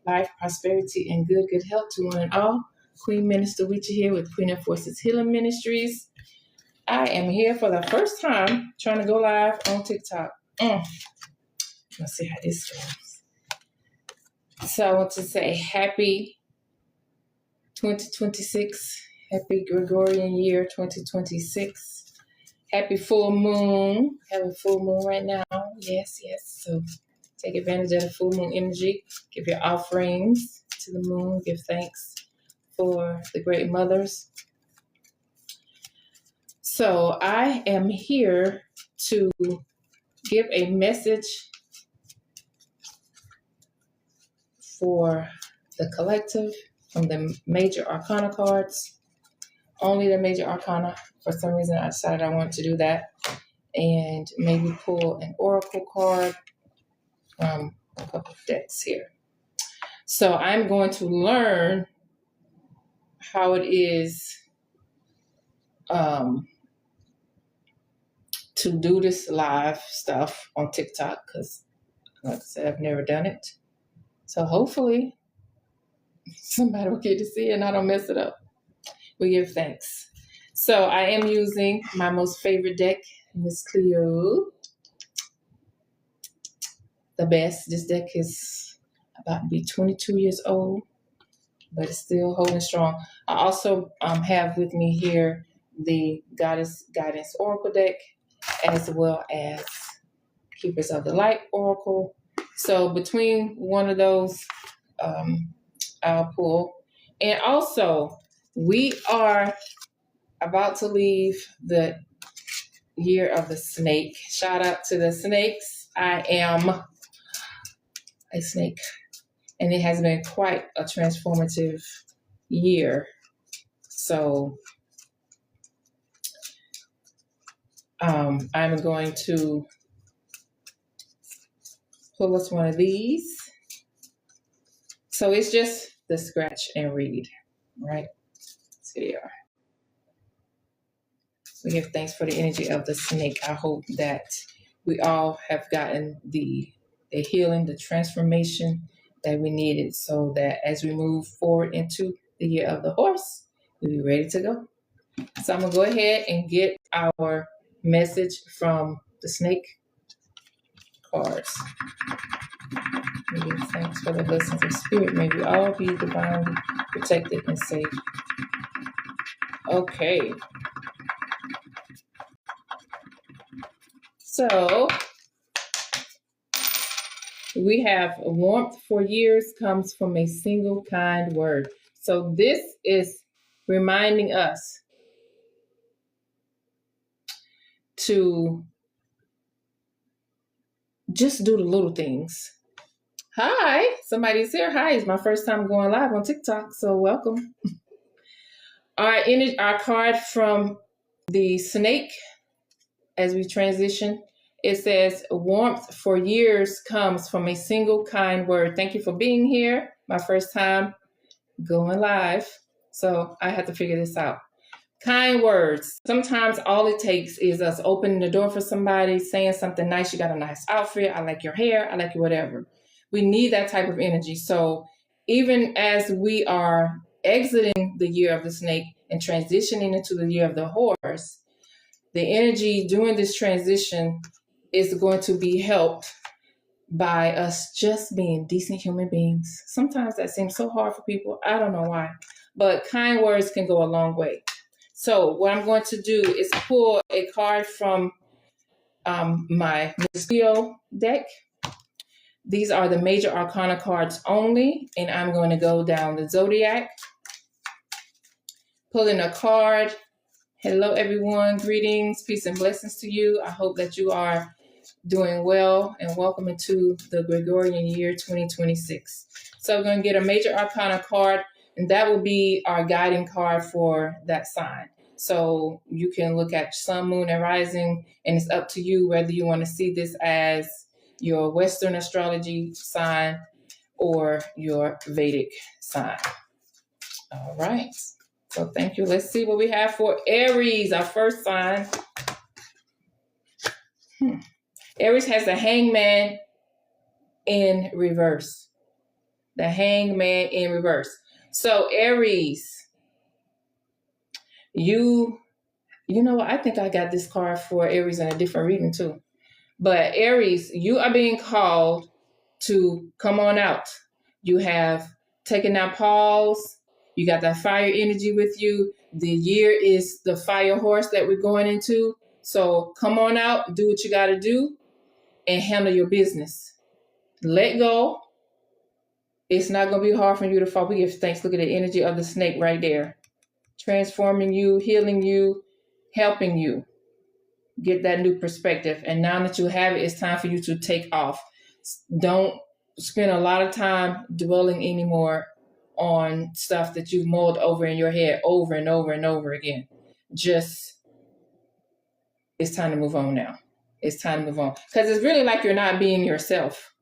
Life, prosperity, and good health to one and all. Queen Minister Witcher here with Queen of Forces Healing Ministries. I am here for the first time trying to go live on TikTok. Let's see how this goes. So I want to say happy 2026. Happy Gregorian year 2026. Happy full moon. Having full moon right now. Yes. So take advantage of the full moon energy. Give your offerings to the moon. Give thanks for the great mothers. So I am here to give a message for the collective from the major arcana cards. Only the major arcana. For some reason I decided I wanted to do that. And maybe pull an oracle card from a couple of decks here. So I'm going to learn how it is to do this live stuff on TikTok, because like I said, I've never done it. So hopefully somebody will get to see it and I don't mess it up. We give thanks. So I am using my most favorite deck, Miss Cleo. The best. This deck is about to be 22 years old, but it's still holding strong. I also have with me here the Goddess Guidance Oracle deck, as well as Keepers of the Light Oracle. So between one of those, I'll pull. And also, we are about to leave the year of the snake. Shout out to the snakes. I am a snake. And it has been quite a transformative year. So I'm going to pull us one of these. So it's just the scratch and read, right? So here. We give thanks for the energy of the snake. I hope that we all have gotten the healing, the transformation that we needed, so that as we move forward into the year of the horse, we'll be ready to go. So I'm going to go ahead and get our message from the snake cards. We give thanks for the blessings of spirit. May we all be divinely protected and safe. Okay. So we have warmth for years comes from a single kind word. So this is reminding us to just do the little things. Hi, somebody's here. Hi, it's my first time going live on TikTok, so welcome. Our card from the snake, as we transition, it says, warmth for years comes from a single kind word. Thank you for being here. My first time going live, so I had to figure this out. Kind words. Sometimes all it takes is us opening the door for somebody, saying something nice. You got a nice outfit. I like your hair. I like your whatever. We need that type of energy. So even as we are exiting the year of the snake and transitioning into the year of the horse, the energy during this transition is going to be helped by us just being decent human beings. Sometimes that seems so hard for people. I don't know why, but kind words can go a long way. So what I'm going to do is pull a card from my Miss Cleo deck. These are the major arcana cards only, and I'm going to go down the zodiac, pulling a card. Hello, everyone. Greetings, peace, and blessings to you. I hope that you are doing well, and welcome into the Gregorian year 2026. So we're going to get a major arcana card, and that will be our guiding card for that sign. So you can look at sun, moon, and rising, and it's up to you whether you want to see this as your Western astrology sign or your Vedic sign. All right. So thank you. Let's see what we have for Aries, our first sign. Aries has the Hangman, in reverse. The Hangman in reverse. So Aries, you know what? I think I got this card for Aries in a different reading too. But Aries, you are being called to come on out. You have taken that pause. You got that fire energy with you. The year is the fire horse that we're going into. So come on out, do what you got to do, and handle your business. Let go. It's not going to be hard for you to fall. We give thanks. Look at the energy of the snake right there. Transforming you, healing you, helping you get that new perspective. And now that you have it, it's time for you to take off. Don't spend a lot of time dwelling anymore on stuff that you've mulled over in your head over and over and over again. Just, it's time to move on now. It's time to move on. Because it's really like you're not being yourself.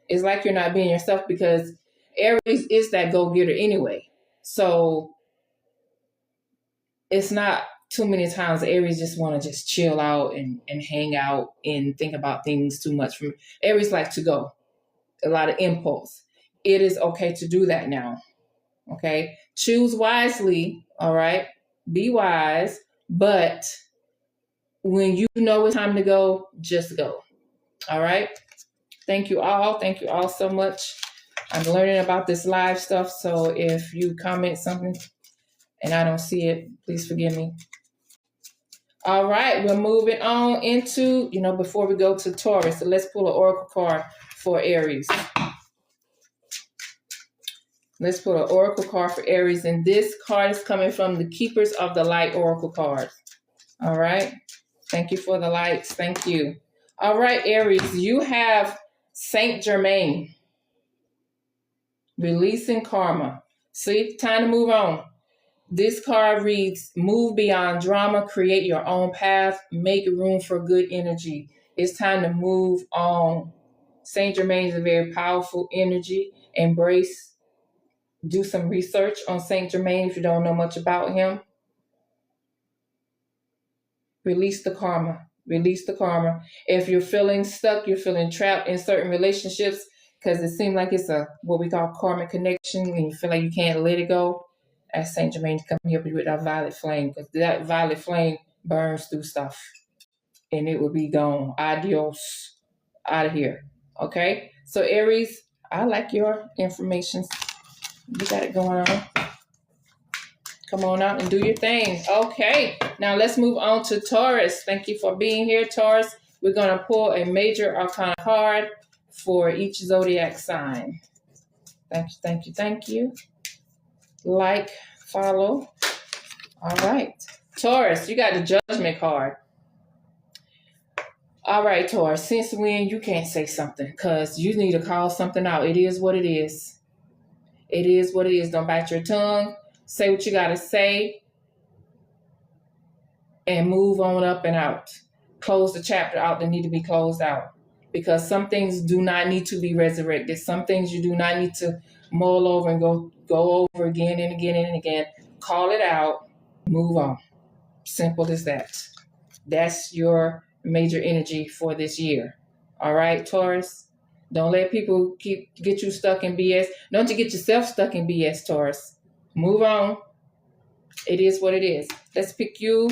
It's like you're not being yourself because Aries is that go-getter anyway. So it's not too many times Aries just want to just chill out and hang out and think about things too much. From Aries like to go. A lot of impulse. It is okay to do that now. Okay? Choose wisely, all right? Be wise, but when you know it's time to go, just go. All right? Thank you all. Thank you all so much. I'm learning about this live stuff, so if you comment something and I don't see it, please forgive me. All right, we're moving on into, before we go to Taurus, so let's pull an oracle card for Aries. Let's pull an oracle card for Aries, and this card is coming from the Keepers of the Light oracle cards. All right, thank you for the lights. Thank you. All right, Aries, you have Saint Germain. Releasing karma. See, time to move on. This card reads, move beyond drama, create your own path, make room for good energy. It's time to move on. Saint Germain is a very powerful energy. Embrace. Do some research on Saint Germain if you don't know much about him. Release the karma. Release the karma. If you're feeling stuck, you're feeling trapped in certain relationships, because it seems like it's what we call karmic connection, and you feel like you can't let it go, ask Saint Germain to come help you with that violet flame, because that violet flame burns through stuff, and it will be gone. Adios. Out of here. Okay? So Aries, I like your information. You got it going on. Come on out and do your thing. Okay, now let's move on to Taurus. Thank you for being here, Taurus. We're going to pull a major arcana card for each zodiac sign. Thank you, thank you, thank you. Like, follow. All right. Taurus, you got the Judgment card. All right, Taurus, since when you can't say something? Because you need to call something out. It is what it is. It is what it is. Don't bite your tongue. Say what you got to say and move on up and out. Close the chapter out that need to be closed out, because some things do not need to be resurrected. Some things you do not need to mull over and go over again and again and again. Call it out. Move on. Simple as that. That's your major energy for this year. All right, Taurus? Don't let people get you stuck in BS. Don't you get yourself stuck in BS, Taurus. Move on. It is what it is. Let's pick you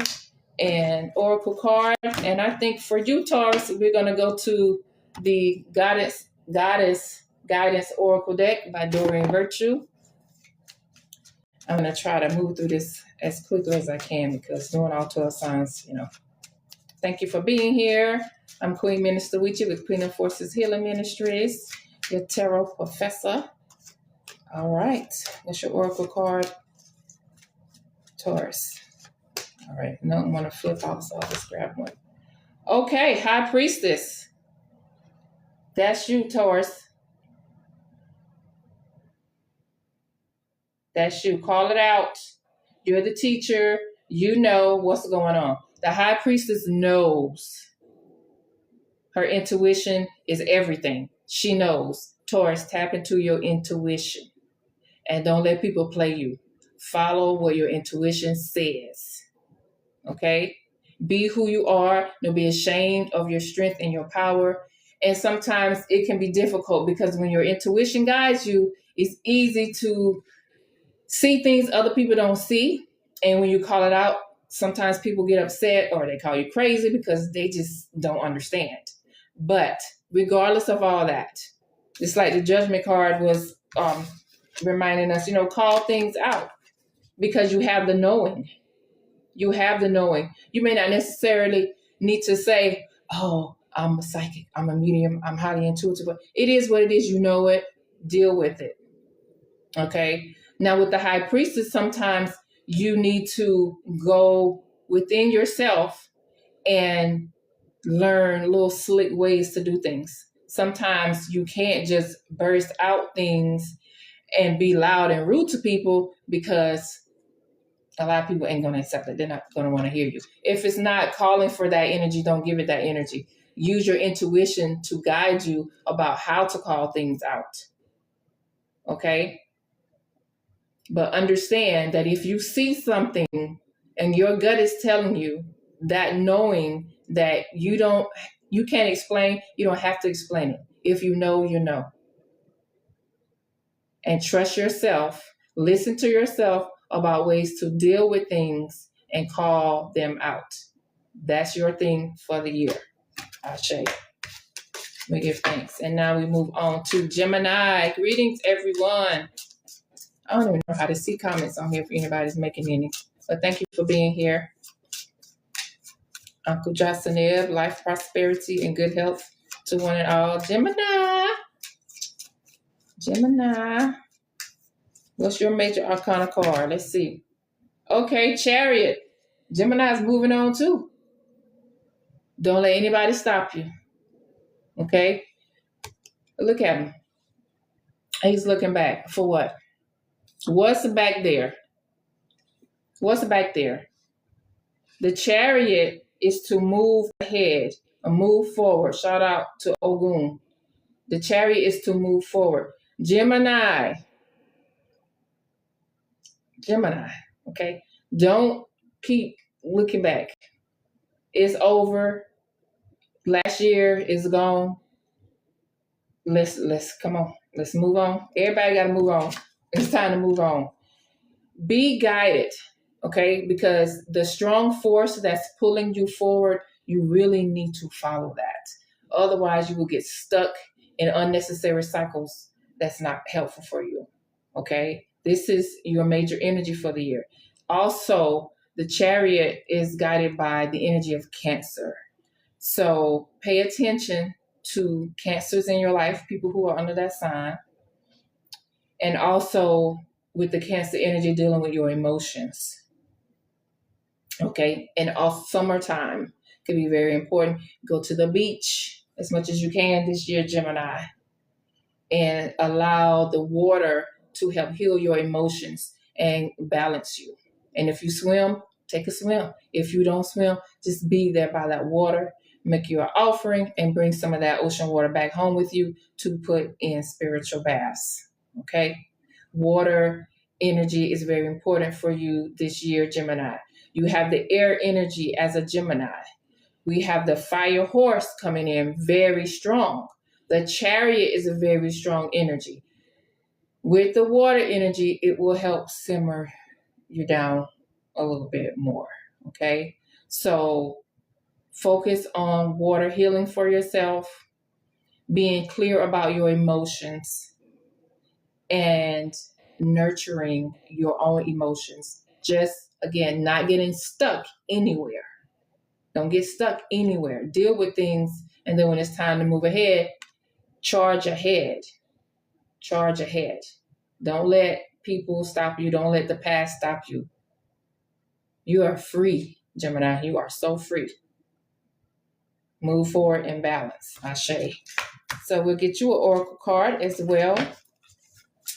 an oracle card. And I think for you, Taurus, we're going to go to the Goddess Guidance Oracle deck by Doreen Virtue. I'm going to try to move through this as quickly as I can, because doing all 12 signs, Thank you for being here. I'm Queen Minister Wichi with Queen of Forces Healing Ministries, your tarot professor. All right. That's your oracle card, Taurus. All right. No, I'm going to flip out, so I'll just grab one. Okay. High Priestess. That's you, Taurus. That's you. Call it out. You're the teacher. You know what's going on. The High Priestess knows. Her intuition is everything. She knows. Taurus, tap into your intuition. And don't let people play you. Follow what your intuition says. Okay? Be who you are. Don't be ashamed of your strength and your power. And sometimes it can be difficult because when your intuition guides you, it's easy to see things other people don't see. And when you call it out, sometimes people get upset or they call you crazy because they just don't understand. But regardless of all that, it's like the judgment card was reminding us, call things out because you have the knowing. You have the knowing. You may not necessarily need to say, oh, I'm a psychic, I'm a medium, I'm highly intuitive. It is what it is. You know it. Deal with it. Okay. Now with the high priestess, sometimes you need to go within yourself and learn little slick ways to do things. Sometimes you can't just burst out things and be loud and rude to people because a lot of people ain't going to accept it. They're not going to want to hear you. If it's not calling for that energy, don't give it that energy. Use your intuition to guide you about how to call things out. Okay? But understand that if you see something and your gut is telling you that, knowing that you can't explain, you don't have to explain it. If you know, you know. And trust yourself. Listen to yourself about ways to deal with things and call them out. That's your thing for the year. Ashe. We give thanks. And now we move on to Gemini. Greetings, everyone. I don't even know how to see comments on here if anybody's making any. But thank you for being here. Uncle Jasaneb, life, prosperity, and good health to one and all. Gemini. What's your major arcana card? Let's see. Okay, Chariot. Gemini's moving on too. Don't let anybody stop you. Okay? Look at him. He's looking back. For what? What's back there? What's back there? The Chariot is to move ahead or move forward. Shout out to Ogun. The Chariot is to move forward. Gemini. Okay? Don't keep looking back. It's over. Last year is gone. Let's come on. Let's move on. Everybody got to move on. It's time to move on. Be guided, okay? Because the strong force that's pulling you forward, you really need to follow that. Otherwise, you will get stuck in unnecessary cycles that's not helpful for you, okay? This is your major energy for the year. Also, the Chariot is guided by the energy of Cancer. So pay attention to Cancers in your life, people who are under that sign. And also with the Cancer energy, dealing with your emotions. Okay. And also summertime can be very important. Go to the beach as much as you can this year, Gemini, and allow the water to help heal your emotions and balance you. And if you swim, take a swim. If you don't swim, just be there by that water. Make your offering and bring some of that ocean water back home with you to put in spiritual baths. Okay? Water energy is very important for you this year, Gemini. You have the air energy as a Gemini. We have the fire horse coming in very strong. The Chariot is a very strong energy. With the water energy, it will help simmer you down a little bit more. Okay? So focus on water healing for yourself, being clear about your emotions, and nurturing your own emotions. Just, again, not getting stuck anywhere. Don't get stuck anywhere. Deal with things, and then when it's time to move ahead, charge ahead. Charge ahead. Don't let people stop you. Don't let the past stop you. You are free, Gemini. You are so free. Move forward in balance. Ashe. So we'll get you an oracle card as well.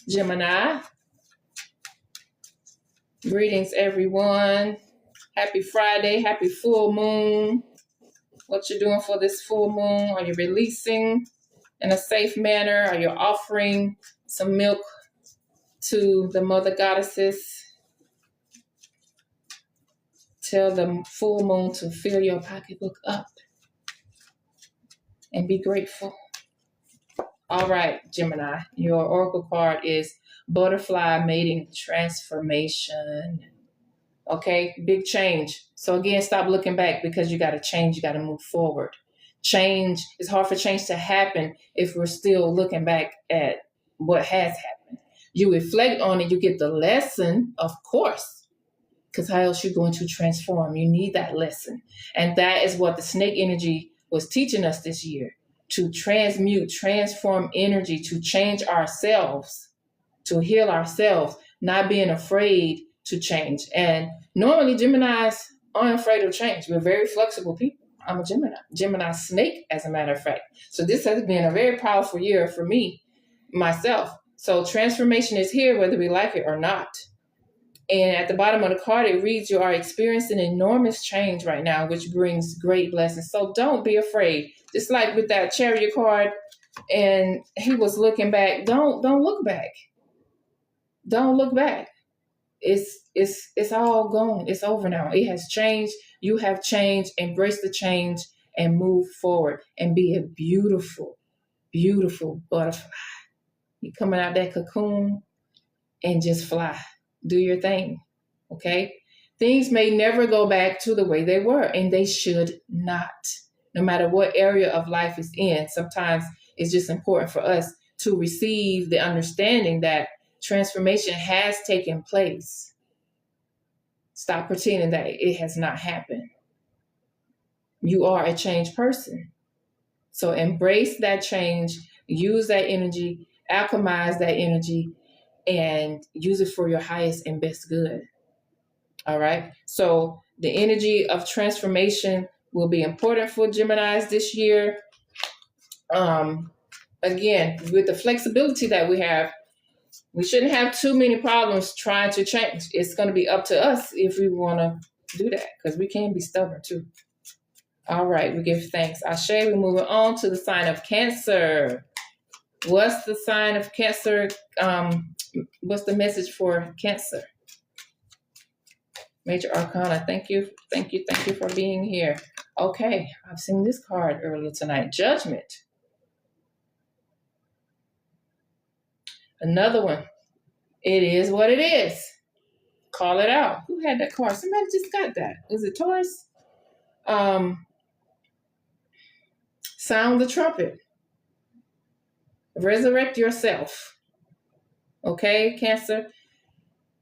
Gemini. Greetings, everyone. Happy Friday. Happy full moon. What you doing for this full moon? Are you releasing in a safe manner? Are you offering some milk to the mother goddesses? Tell the full moon to fill your pocketbook up. and be grateful. All right, Gemini, your oracle card is Butterfly Mating Transformation. Okay, big change. So again, stop looking back, because you got to change, you got to move forward. Change, it's hard for change to happen if we're still looking back at what has happened. You reflect on it, you get the lesson, of course, because how else you going to transform? You need that lesson. And that is what the snake energy was teaching us this year, to transmute, transform energy, to change ourselves, to heal ourselves, not being afraid to change. And normally Geminis aren't afraid of change. We're very flexible people. I'm a Gemini snake, as a matter of fact. So this has been a very powerful year for me, myself. So transformation is here, whether we like it or not. And at the bottom of the card, it reads, you are experiencing enormous change right now, which brings great blessings. So don't be afraid. Just like with that Chariot card, and he was looking back. Don't look back. Don't look back. It's all gone. It's over now. It has changed. You have changed. Embrace the change and move forward and be a beautiful, beautiful butterfly. You're coming out that cocoon and just fly. Do your thing. Okay? Things may never go back to the way they were, and they should not. No matter what area of life is in, sometimes it's just important for us to receive the understanding that transformation has taken place. Stop pretending that it has not happened. You are a changed person. So embrace that change, use that energy, alchemize that energy, and use it for your highest and best good. All right. So the energy of transformation will be important for Geminis this year. Again, with the flexibility that we have, we shouldn't have too many problems trying to change. It's going to be up to us if we want to do that, because we can be stubborn too. All right, we give thanks. Ashe, we're moving on to the sign of Cancer. What's the sign of Cancer? What's the message for Cancer? Major Arcana, thank you for being here. Okay, I've seen this card earlier tonight. Judgment. Another one. It is what it is. Call it out. Who had that card? Somebody just got that. Is it Taurus? Sound the trumpet. Resurrect yourself. Okay, Cancer?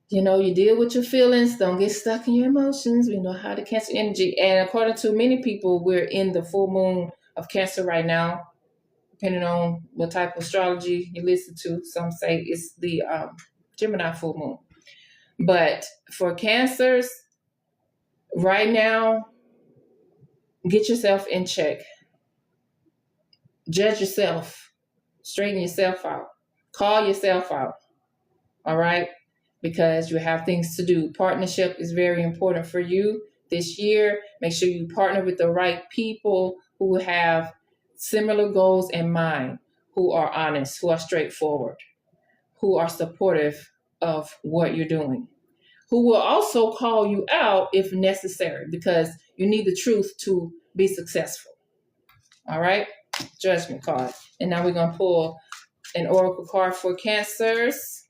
You know, you deal with your feelings. Don't get stuck in your emotions. We know how to Cancer energy. And according to many people, we're in the full moon of Cancer right now, depending on what type of astrology you listen to. Some say it's the Gemini full moon. But for Cancers, right now, get yourself in check. Judge yourself. Straighten yourself out. Call yourself out. All right? Because you have things to do. Partnership is very important for you this year. Make sure you partner with the right people who have similar goals in mind, who are honest, who are straightforward, who are supportive of what you're doing, who will also call you out if necessary, because you need the truth to be successful. All right? Judgment card. And now we're going to pull an oracle card for Cancers.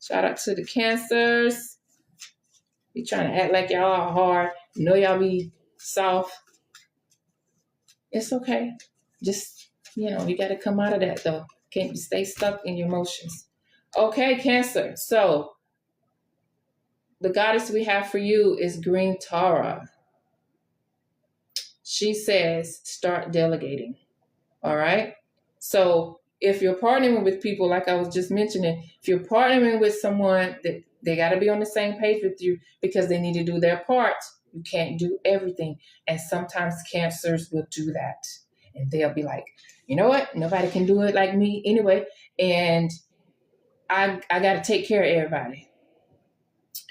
Shout out to the Cancers. Be trying to act like y'all are hard. You know y'all be soft. It's okay. Just, you got to come out of that, though. Can't stay stuck in your emotions. Okay, Cancer. So the goddess we have for you is Green Tara. She says, start delegating. All right? So if you're partnering with people, like I was just mentioning, if you're partnering with someone, that they got to be on the same page with you, because they need to do their part. You can't do everything. And sometimes Cancers will do that. And they'll be like, you know what? Nobody can do it like me anyway. And I got to take care of everybody.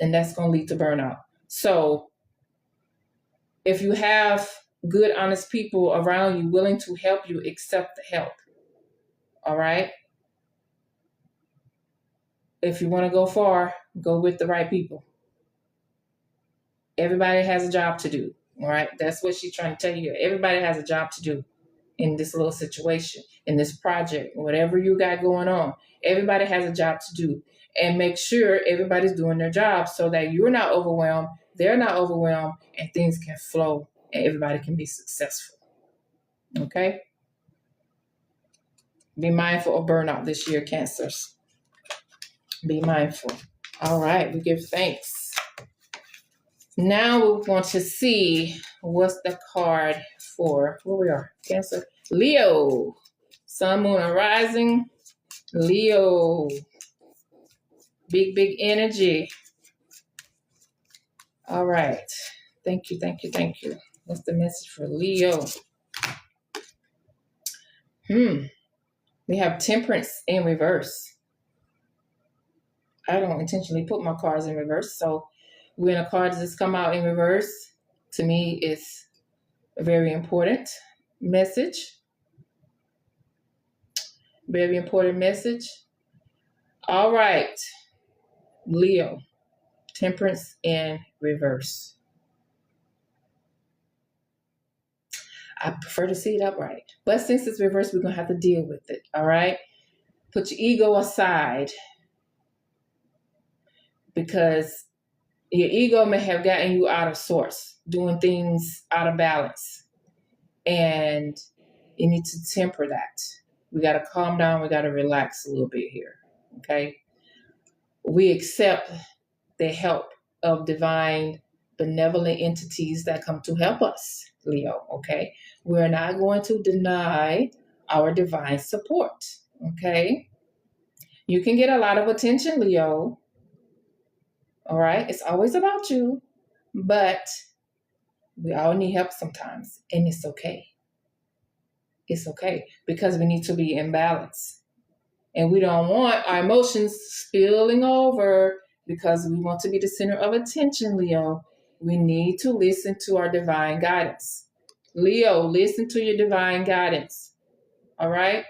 And that's going to lead to burnout. So if you have good, honest people around you willing to help you, accept the help. All right? If you want to go far, go with the right people. Everybody has a job to do. All right? That's what she's trying to tell you. Everybody has a job to do. in this little situation, in this project, whatever you got going on. Everybody has a job to do. And make sure everybody's doing their job so that you're not overwhelmed, they're not overwhelmed, and things can flow and everybody can be successful. Okay? Be mindful of burnout this year, Cancers. Be mindful. All right, we give thanks. Now we want to see what's the card for where we are. Cancer. Leo. Sun, moon, and rising. Leo. Big energy. All right. Thank you. What's the message for Leo? We have Temperance in reverse. I don't intentionally put my cards in reverse, so when a card does come out in reverse, to me, it's a very important message. Very important message. All right, Leo, Temperance in reverse. I prefer to see it upright, but since it's reversed, we're going to have to deal with it, all right? Put your ego aside, because your ego may have gotten you out of sorts, doing things out of balance. And you need to temper that. We got to calm down. We got to relax a little bit here, okay? We accept the help of divine, benevolent entities that come to help us, Leo, okay? We're not going to deny our divine support, okay? You can get a lot of attention, Leo. All right, it's always about you, but we all need help sometimes, and it's okay. It's okay, because we need to be in balance. And we don't want our emotions spilling over because we want to be the center of attention, Leo. We need to listen to our divine guidance. Leo, listen to your divine guidance. All right?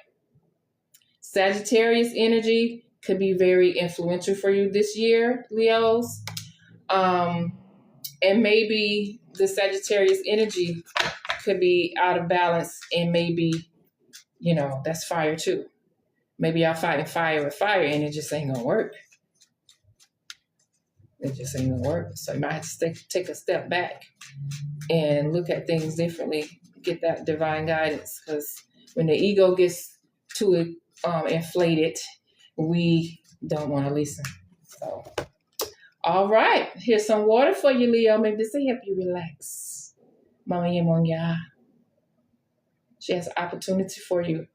Sagittarius energy could be very influential for you this year, Leos. And maybe the Sagittarius energy could be out of balance, and maybe, that's fire too. Maybe y'all fighting fire with fire and it just ain't gonna work. It just ain't gonna work. So you might have to take a step back and look at things differently, get that divine guidance, because when the ego gets too inflated, we don't want to listen. So, all right, here's some water for you, Leo. Maybe this will help you relax. Mama Yemonya. She has an opportunity for you.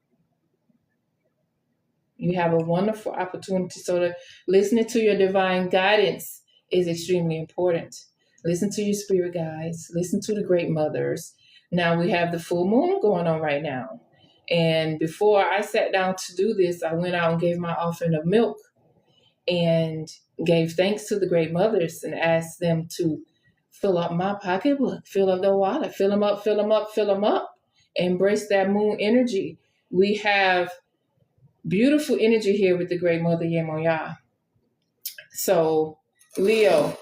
You have a wonderful opportunity. So listening to your divine guidance is extremely important. Listen to your spirit guides. Listen to the great mothers. Now we have the full moon going on right now. And before I sat down to do this, I went out and gave my offering of milk and gave thanks to the great mothers and asked them to fill up my pocketbook, fill up the wallet, fill them up, embrace that moon energy. We have beautiful energy here with the great mother Yemoya. So, Leo,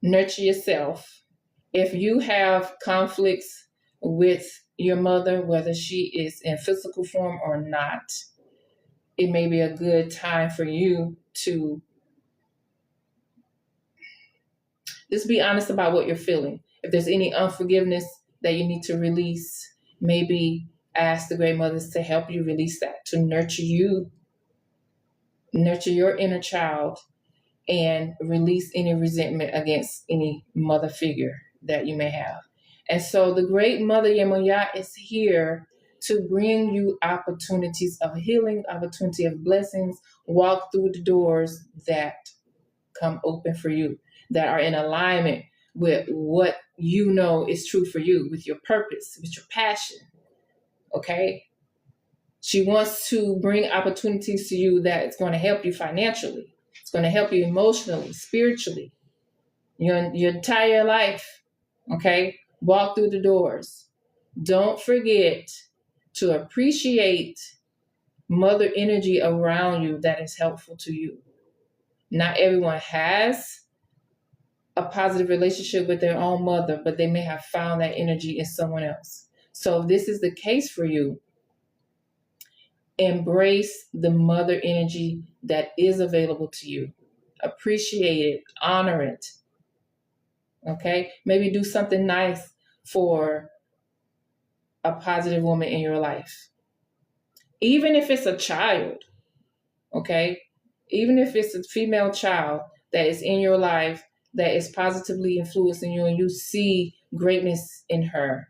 nurture yourself. If you have conflicts with your mother, whether she is in physical form or not, it may be a good time for you to just be honest about what you're feeling. If there's any unforgiveness that you need to release, maybe ask the great mothers to help you release that, to nurture you, nurture your inner child, and release any resentment against any mother figure that you may have. And so the great mother Yemoya is here to bring you opportunities of healing, opportunity of blessings, walk through the doors that come open for you, that are in alignment with what you know is true for you, with your purpose, with your passion, okay? She wants to bring opportunities to you that it's going to help you financially. It's going to help you emotionally, spiritually, your entire life, okay? Walk through the doors. Don't forget to appreciate mother energy around you that is helpful to you. Not everyone has a positive relationship with their own mother, but they may have found that energy in someone else. So if this is the case for you, embrace the mother energy that is available to you. Appreciate it, honor it. Okay? Maybe do something nice for a positive woman in your life. Even if it's a child, okay? Even if it's a female child that is in your life that is positively influencing you and you see greatness in her,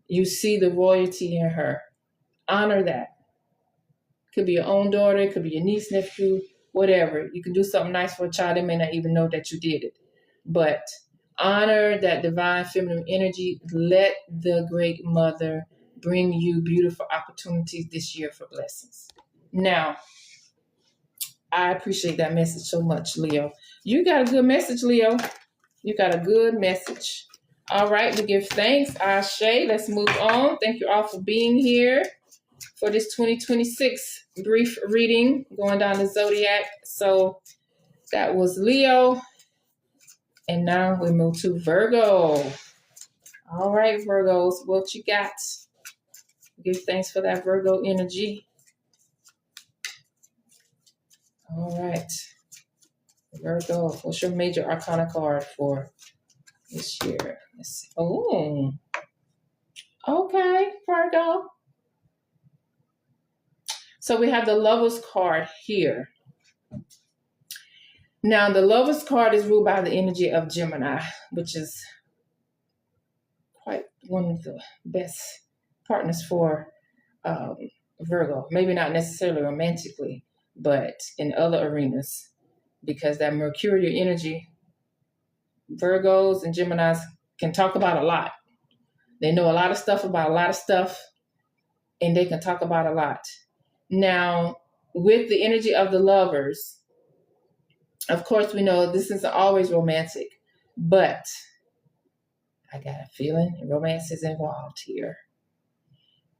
you see the royalty in her, honor that. Could be your own daughter, it could be your niece, nephew, whatever. You can do something nice for a child, they may not even know that you did it. But honor that divine feminine energy. Let the great mother bring you beautiful opportunities this year for blessings. Now, I appreciate that message so much, Leo. You got a good message, Leo. You got a good message. All right, we give thanks. Ashe, let's move on. Thank you all for being here for this 2026 brief reading going down the zodiac. So that was Leo. And now we move to Virgo. All right, Virgos, what you got? Give thanks for that Virgo energy. All right. Virgo, what's your major arcana card for this year? Let's see. Oh, okay, Virgo. So we have the Lover's card here. Now, the Lover's card is ruled by the energy of Gemini, which is quite one of the best partners for Virgo. Maybe not necessarily romantically, but in other arenas, because that Mercurial energy, Virgos and Geminis can talk about a lot. They know a lot of stuff about a lot of stuff, and they can talk about a lot. Now, with the energy of the Lovers, of course, we know this isn't always romantic, but I got a feeling romance is involved here.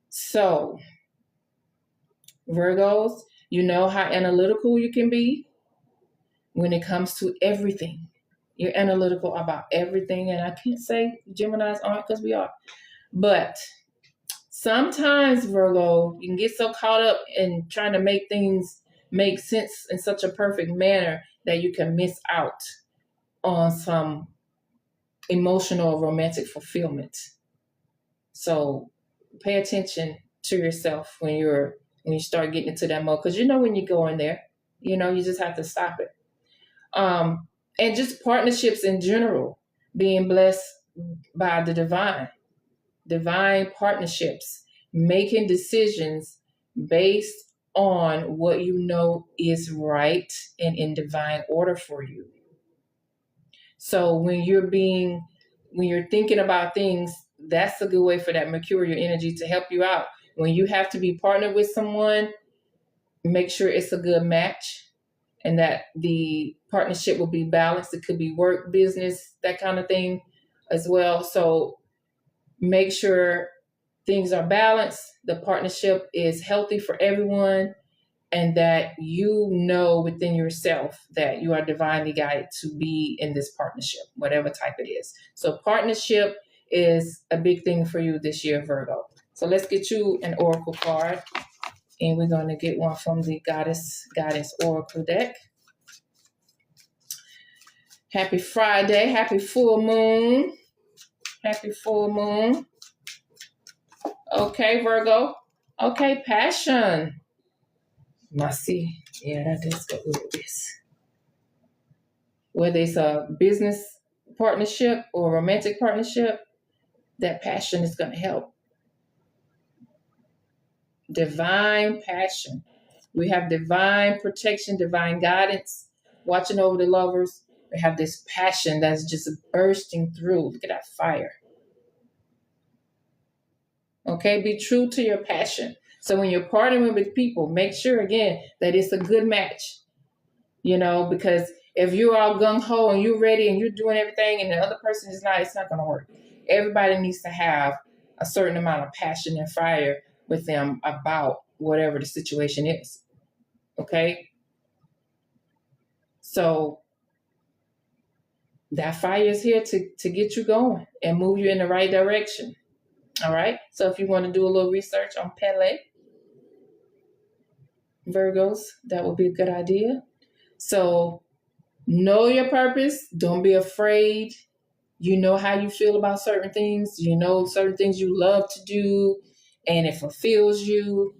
So, Virgos, you know how analytical you can be when it comes to everything. You're analytical about everything, and I can't say Geminis aren't, because we are. But sometimes, Virgo, you can get so caught up in trying to make things make sense in such a perfect manner that you can miss out on some emotional romantic fulfillment. So pay attention to yourself when you start getting into that mode, because you know when you go in there, you know, you just have to stop it. And just partnerships in general, being blessed by the divine partnerships, making decisions based on what you know is right and in divine order for you. So when you're thinking about things, that's a good way for that Mercurial energy to help you out. When you have to be partnered with someone, make sure it's a good match and that the partnership will be balanced. It could be work, business, that kind of thing as well. So make sure things are balanced, the partnership is healthy for everyone, and that you know within yourself that you are divinely guided to be in this partnership, whatever type it is. So partnership is a big thing for you this year, Virgo. So let's get you an oracle card, and we're going to get one from the Goddess Oracle deck. Happy Friday, happy full moon. Happy full moon. Okay, Virgo. Okay, passion. Messy. Yeah, that does go with this. Whether it's a business partnership or romantic partnership, that passion is going to help. Divine passion. We have divine protection, divine guidance, watching over the lovers. We have this passion that's just bursting through. Look at that fire. Okay, be true to your passion. So when you're partnering with people, make sure, again, that it's a good match, you know, because if you're all gung-ho and you're ready and you're doing everything and the other person is not, it's not going to work. Everybody needs to have a certain amount of passion and fire with them about whatever the situation is, okay? So that fire is here to get you going and move you in the right direction. All right. So if you want to do a little research on Pele, Virgos, that would be a good idea. So know your purpose. Don't be afraid. You know how you feel about certain things. You know certain things you love to do, and it fulfills you.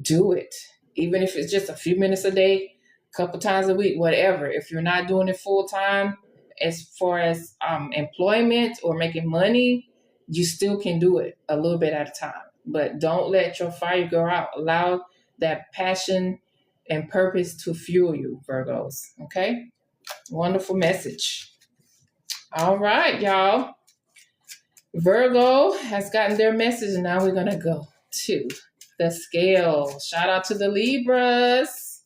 Do it. Even if it's just a few minutes a day, a couple times a week, whatever. If you're not doing it full time, as far as employment or making money, you still can do it a little bit at a time. But don't let your fire go out. Allow that passion and purpose to fuel you, Virgos. Okay? Wonderful message. All right, y'all. Virgo has gotten their message, and now we're going to go to the scale. Shout out to the Libras.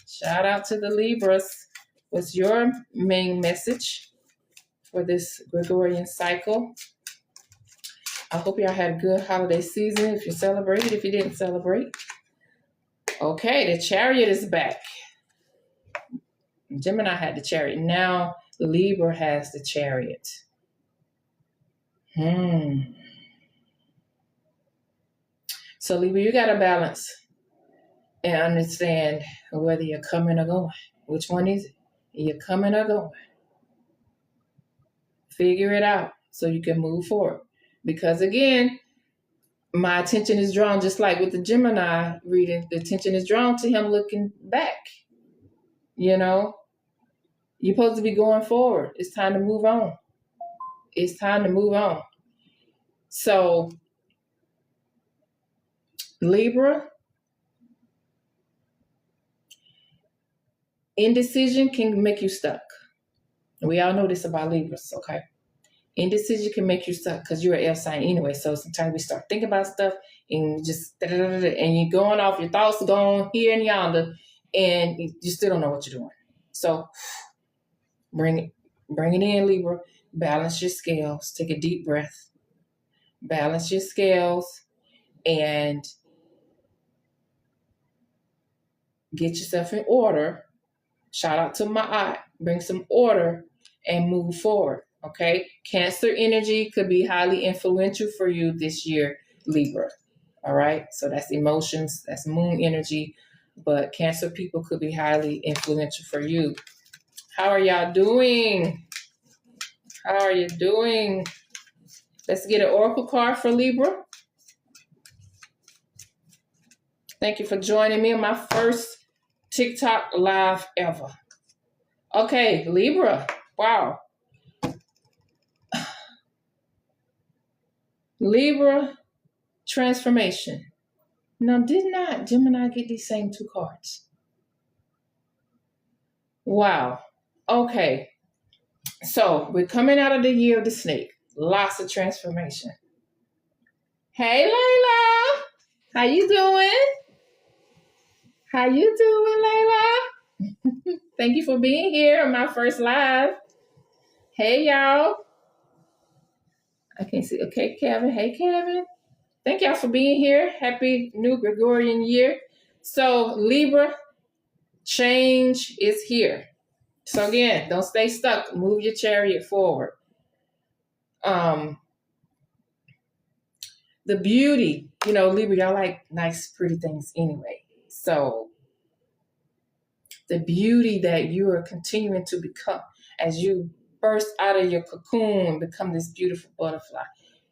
Shout out to the Libras. What's your main message for this Gregorian cycle? I hope y'all had a good holiday season if you celebrated, if you didn't celebrate. Okay, the Chariot is back. Gemini had the Chariot. Now Libra has the Chariot. So Libra, you got to balance and understand whether you're coming or going. Which one is it? You're coming or going. Figure it out so you can move forward. Because again, my attention is drawn, just like with the Gemini reading, the attention is drawn to him looking back. You know, you're supposed to be going forward. It's time to move on. It's time to move on. So, Libra, indecision can make you stuck. We all know this about Libras, okay? Indecision can make you stuck because you're an air sign anyway. So sometimes we start thinking about stuff and and you're going off, your thoughts are going here and yonder, and you still don't know what you're doing. So bring it in, Libra. Balance your scales. Take a deep breath. Balance your scales and get yourself in order. Shout out to Ma'at. Bring some order and move forward. Okay, Cancer energy could be highly influential for you this year, Libra. All right, so that's emotions, that's moon energy, but Cancer people could be highly influential for you. How are y'all doing? How are you doing? Let's get an oracle card for Libra. Thank you for joining me on my first TikTok live ever. Okay, Libra. Wow. Libra transformation. Now, did not Gemini get these same two cards? Wow. Okay. So we're coming out of the year of the snake. Lots of transformation. Hey, Layla. How you doing? How you doing, Layla? Thank you for being here on my first live. Hey, y'all. I can't see. Okay, Kevin. Hey, Kevin. Thank y'all for being here. Happy new Gregorian year. So, Libra, change is here. So again, don't stay stuck. Move your chariot forward. The beauty, Libra, y'all like nice, pretty things anyway. So the beauty that you are continuing to become as you burst out of your cocoon and become this beautiful butterfly.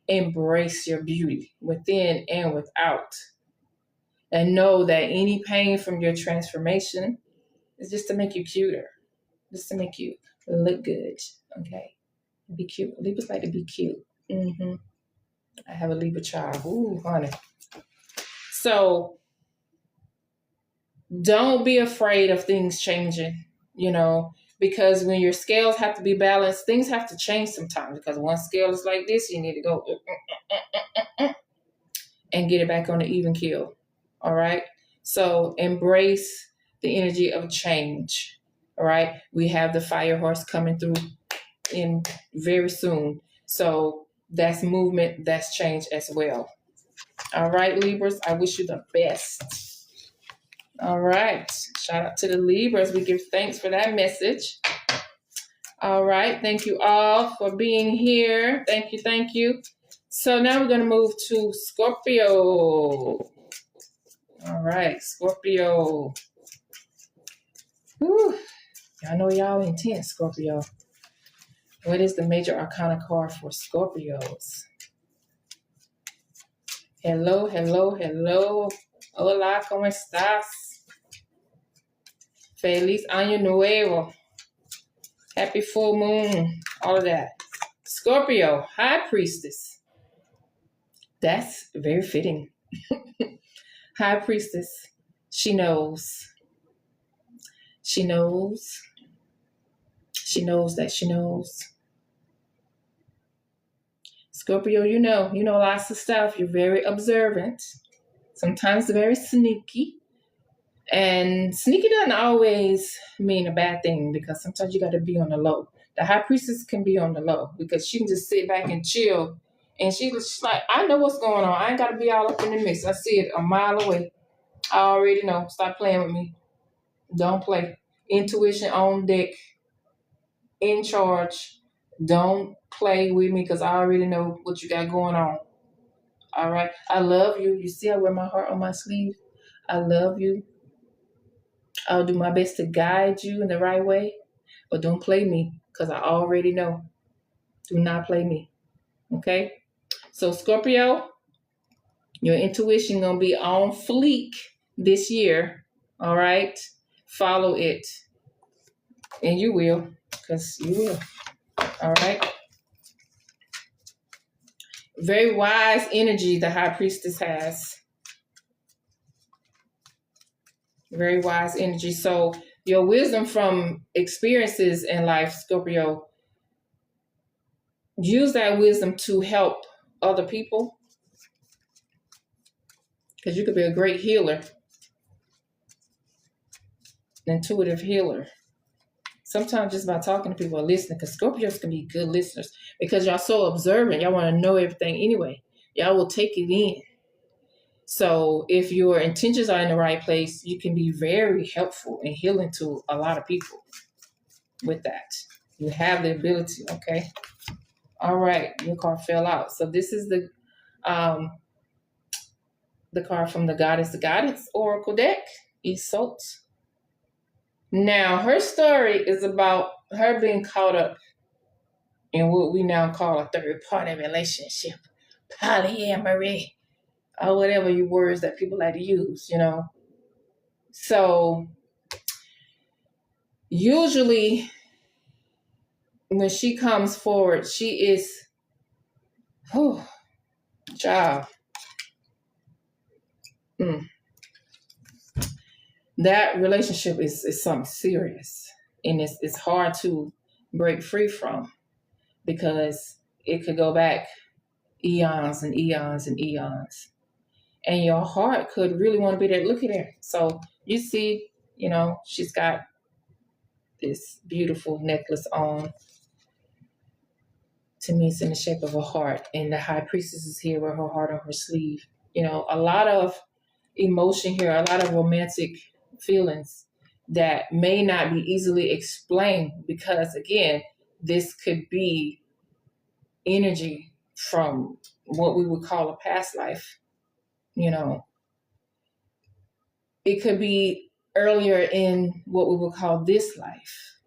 Embrace your beauty within and without. And know that any pain from your transformation is just to make you cuter. Just to make you look good. Okay? Be cute. Libras like to be cute. I have a Libra child. Ooh, honey. So don't be afraid of things changing, because when your scales have to be balanced, things have to change sometimes. Because one scale is like this, you need to go and get it back on the even keel. All right? So embrace the energy of change. All right? We have the fire horse coming through in very soon. So that's movement, that's change as well. All right, Libras, I wish you the best. All right. Shout out to the Libras. We give thanks for that message. All right. Thank you all for being here. Thank you. Thank you. So now we're going to move to Scorpio. All right. Scorpio. Whew. I know y'all intense, Scorpio. What is the major arcana card for Scorpios? Hello, hello, hello. Hola, ¿cómo estás? Feliz Año Nuevo. Happy full moon. All of that. Scorpio, High Priestess. That's very fitting. High Priestess. She knows. She knows. She knows that she knows. Scorpio, you know lots of stuff. You're very observant. Sometimes very sneaky. And sneaky doesn't always mean a bad thing, because sometimes you got to be on the low. The High Priestess can be on the low because she can just sit back and chill. And she's like, I know what's going on. I ain't got to be all up in the mix. I see it a mile away. I already know. Stop playing with me. Don't play. Intuition on deck. In charge. Don't play with me because I already know what you got going on. All right. I love you. You see I wear my heart on my sleeve. I love you. I'll do my best to guide you in the right way. But don't play me because I already know. Do not play me. Okay? So Scorpio, your intuition going to be on fleek this year. All right? Follow it. And you will, because you will. All right? Very wise energy the High Priestess has. Very wise energy. So your wisdom from experiences in life, Scorpio, use that wisdom to help other people, because you could be a great healer, intuitive healer. Sometimes just by talking to people or listening, because Scorpios can be good listeners because y'all so observant. Y'all want to know everything anyway. Y'all will take it in. So if your intentions are in the right place, you can be very helpful and healing to a lot of people with that. You have the ability, okay? All right, your card fell out. So this is the card from the Goddess Oracle deck, Isolde. Now, her story is about her being caught up in what we now call a third-party relationship, polyamory, or whatever you words that people like to use, So, usually, when she comes forward, she is, child. That relationship is something serious, and it's hard to break free from, because it could go back eons and eons and eons, and your heart could really want to be there. Look at her. So you see, she's got this beautiful necklace on. To me, it's in the shape of a heart, and the High Priestess is here with her heart on her sleeve. A lot of emotion here, a lot of romantic feelings that may not be easily explained, because again, this could be energy from what we would call a past life. It could be earlier in what we would call this life,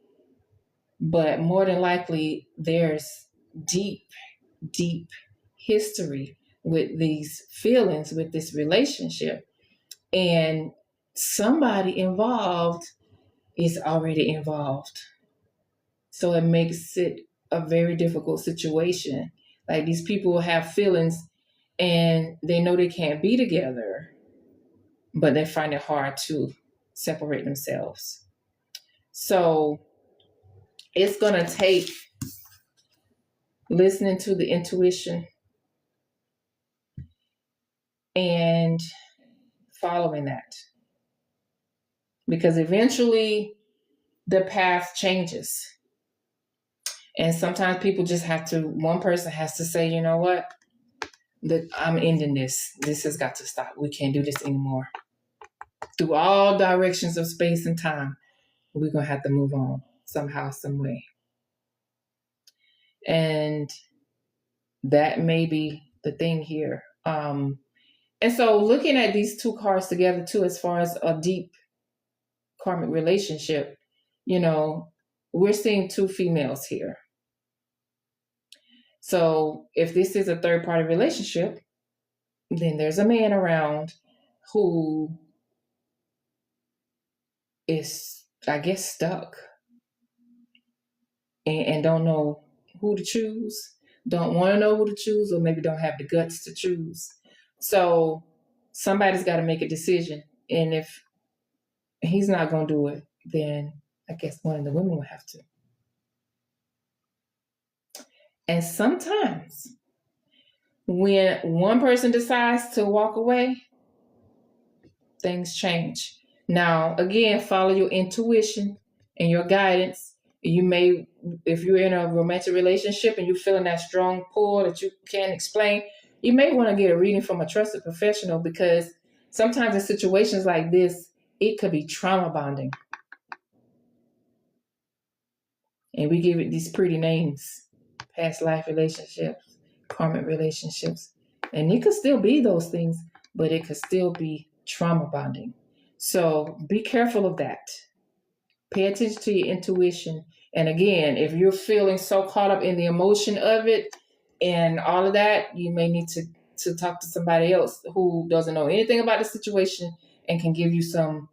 but more than likely there's deep history with these feelings, with this relationship, and somebody involved is already involved. So it makes it a very difficult situation. Like, these people have feelings and they know they can't be together, but they find it hard to separate themselves. So it's going to take listening to the intuition and following that, because eventually the path changes. And sometimes people just one person has to say, you know what, I'm ending this. This has got to stop. We can't do this anymore. Through all directions of space and time, we're going to have to move on somehow, some way. And that may be the thing here. And so looking at these two cards together too, as far as a deep karmic relationship, we're seeing two females here. So if this is a third party relationship, then there's a man around who is, I guess, stuck and don't know who to choose, don't want to know who to choose, or maybe don't have the guts to choose. So somebody's got to make a decision. And if he's not going to do it, then I guess one of the women will have to. And sometimes when one person decides to walk away, things change. Now, again, follow your intuition and your guidance. You may, if you're in a romantic relationship and you're feeling that strong pull that you can't explain, you may want to get a reading from a trusted professional, because sometimes in situations like this, it could be trauma bonding. And we give it these pretty names: past life relationships, karmic relationships. And it could still be those things, but it could still be trauma bonding. So be careful of that. Pay attention to your intuition. And again, if you're feeling so caught up in the emotion of it and all of that, you may need to talk to somebody else who doesn't know anything about the situation and can give you some,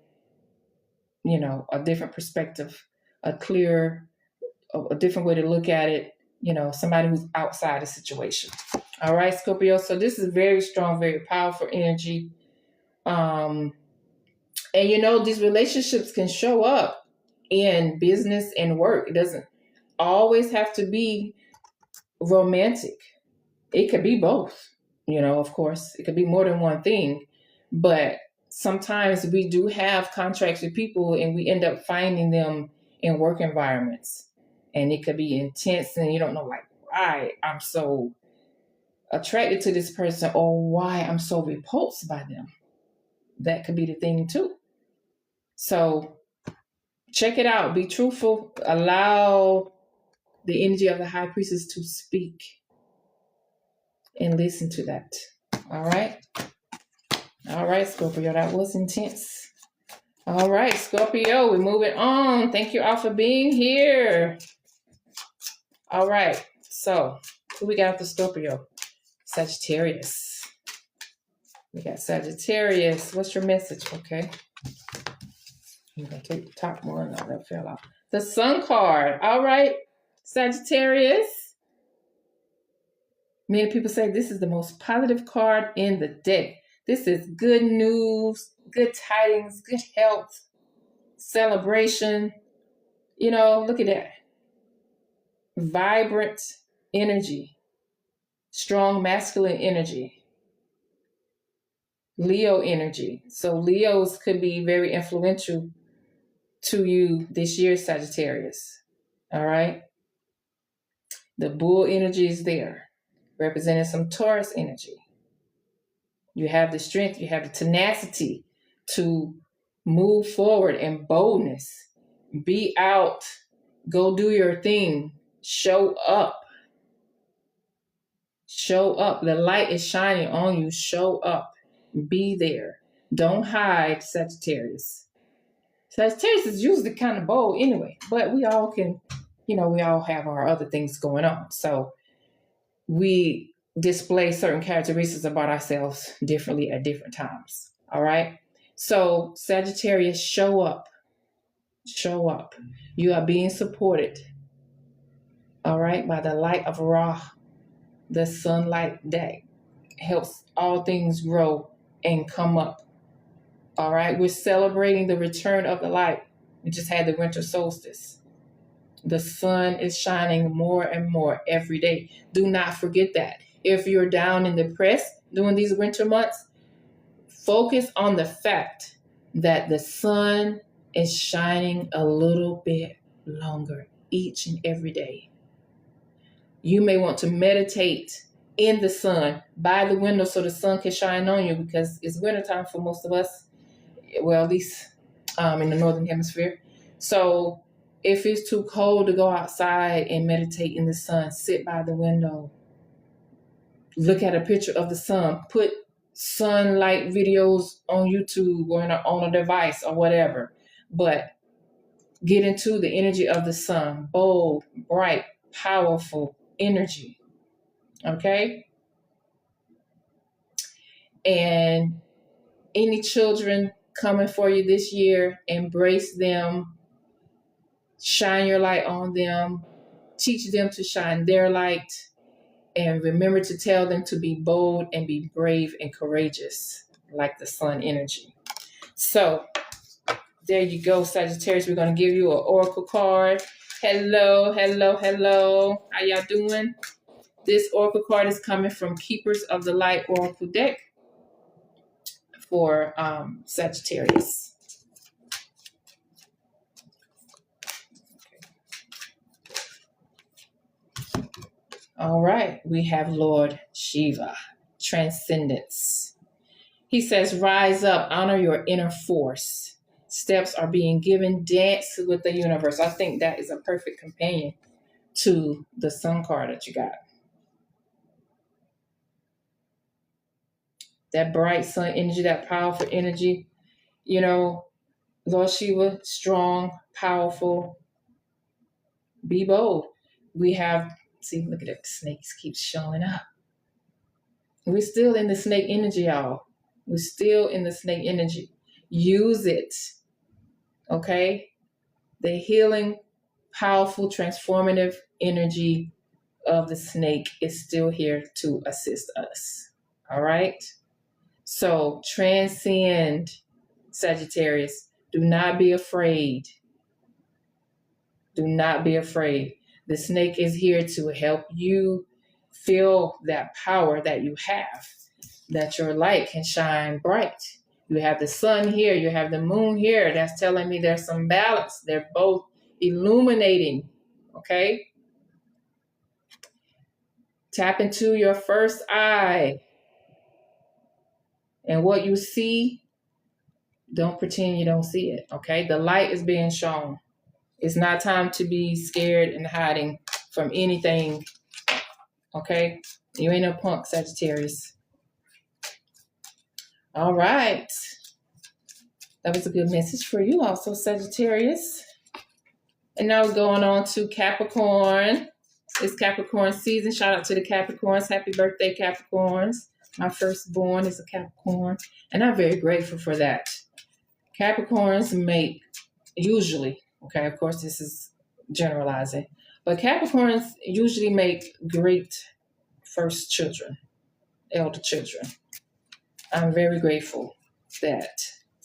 a different perspective, a different way to look at it, somebody who's outside the situation. All right, Scorpio. So this is very strong, very powerful energy. And these relationships can show up in business and work. It doesn't always have to be romantic. It could be both, of course. It could be more than one thing. But sometimes we do have contracts with people and we end up finding them in work environments. And it could be intense and you don't know why I'm so attracted to this person or why I'm so repulsed by them. That could be the thing too. So check it out. Be truthful. Allow the energy of the high priestess to speak and listen to that. All right. All right, Scorpio. That was intense. All right, Scorpio. We're moving on. Thank you all for being here. All right. So who we got for Scorpio? Sagittarius. We got Sagittarius. What's your message? Okay. I'm going to take the top one. No, that fell off. The Sun card. All right, Sagittarius. Many people say this is the most positive card in the deck. This is good news, good tidings, good health, celebration. Look at that. Vibrant energy, strong masculine energy, Leo energy. So Leos could be very influential to you this year, Sagittarius. All right. The bull energy is there, representing some Taurus energy. You have the strength, you have the tenacity to move forward in boldness. Be out, go do your thing, show up. Show up. The light is shining on you. Show up. Be there. Don't hide, Sagittarius. Sagittarius is usually kind of bold anyway, but we all can, we all have our other things going on. So we display certain characteristics about ourselves differently at different times. All right. So Sagittarius, show up. Show up. You are being supported. All right. By the light of Ra, the sunlight that helps all things grow and come up. All right. We're celebrating the return of the light. We just had the winter solstice. The sun is shining more and more every day. Do not forget that. If you're down and depressed during these winter months, focus on the fact that the sun is shining a little bit longer each and every day. You may want to meditate in the sun by the window so the sun can shine on you, because it's wintertime for most of us. Well, at least in the Northern Hemisphere. So If it's too cold to go outside and meditate in the sun, sit by the window. Look at a picture of the sun. Put sunlight videos on YouTube or on a device or whatever. But get into the energy of the sun. Bold, bright, powerful energy. Okay? And any children coming for you this year, embrace them. Shine your light on them. Teach them to shine their light. And remember to tell them to be bold and be brave and courageous, like the sun energy. So there you go, Sagittarius. We're going to give you an oracle card. Hello, hello, hello. How y'all doing? This oracle card is coming from Keepers of the Light Oracle deck for Sagittarius. All right, we have Lord Shiva, transcendence. He says, rise up, honor your inner force. Steps are being given, dance with the universe. I think that is a perfect companion to the sun card that you got. That bright sun energy, that powerful energy. You know, Lord Shiva, strong, powerful. Be bold. We have, see, look at it, snakes keep showing up. We're still in the snake energy, y'all. We're still in the snake energy. Use it. Okay? The healing, powerful, transformative energy of the snake is still here to assist us. All right? So transcend, Sagittarius. Do not be afraid. Do not be afraid. The snake is here to help you feel that power that you have, that your light can shine bright. You have the sun here, you have the moon here. That's telling me there's some balance. They're both illuminating, okay? Tap into your first eye. And what you see, don't pretend you don't see it, okay? The light is being shown. It's not time to be scared and hiding from anything, okay? You ain't no punk, Sagittarius. All right. That was a good message for you also, Sagittarius. And now we're going on to Capricorn. It's Capricorn season. Shout out to the Capricorns. Happy birthday, Capricorns. My firstborn is a Capricorn, and I'm very grateful for that. Capricorns make, usually, okay, of course this is generalizing, but Capricorns usually make great first children, elder children. I'm very grateful that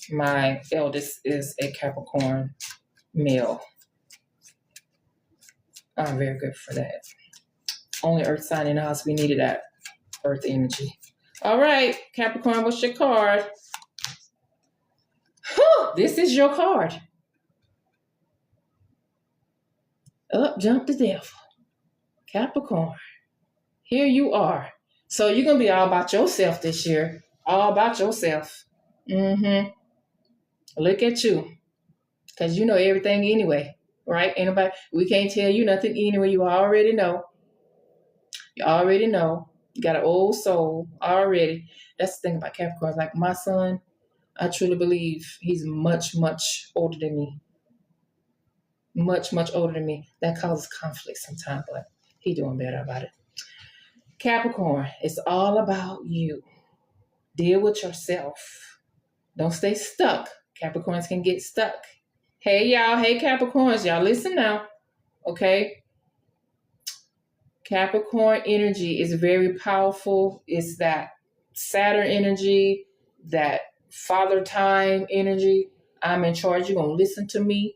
my eldest is a Capricorn male. I'm very grateful for that. Only earth sign in the house, we needed that earth energy. All right, Capricorn, what's your card? Whew, this is your card. Up jumped the devil. Capricorn, here you are. So you're going to be all about yourself this year. All about yourself. Mm-hmm. Look at you. Because you know everything anyway, right? Anybody, we can't tell you nothing anyway. You already know. You already know. You got an old soul already. That's the thing about Capricorn. Like my son, I truly believe he's much, much older than me. Much, much older than me. That causes conflict sometimes, but he's doing better about it. Capricorn, it's all about you. Deal with yourself. Don't stay stuck. Capricorns can get stuck. Hey, y'all. Hey, Capricorns. Y'all listen now. Okay? Capricorn energy is very powerful. It's that Saturn energy, that father time energy. I'm in charge. You're going to listen to me.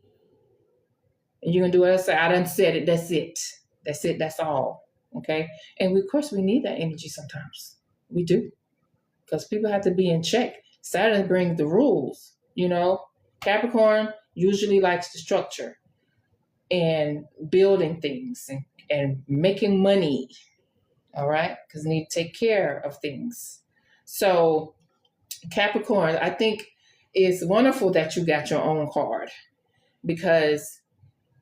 And you're going to do what I say. I done said it. That's it. That's it. That's all. Okay? And of course, we need that energy sometimes. We do. Because people have to be in check. Saturn brings the rules, you know. Capricorn usually likes the structure and building things and making money, all right? Because they need to take care of things. So Capricorn, I think it's wonderful that you got your own card because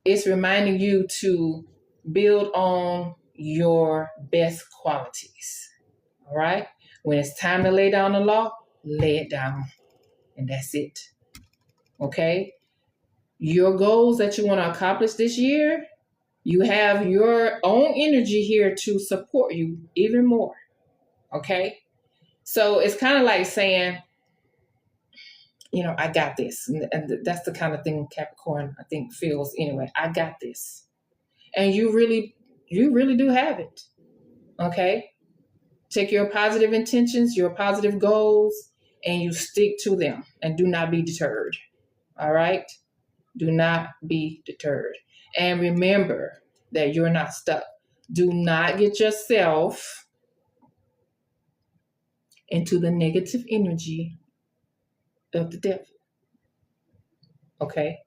It's reminding you to build on your best qualities. All right? When it's time to lay down the law, lay it down. And that's it. Okay? Your goals that you want to accomplish this year, you have your own energy here to support you even more. Okay? So it's kind of like saying, I got this. And that's the kind of thing Capricorn, I think, feels anyway. I got this. And you really do have it. Okay? Take your positive intentions, your positive goals, and you stick to them and do not be deterred. All right? Do not be deterred. And remember that you're not stuck. Do not get yourself into the negative energy of the devil. Okay?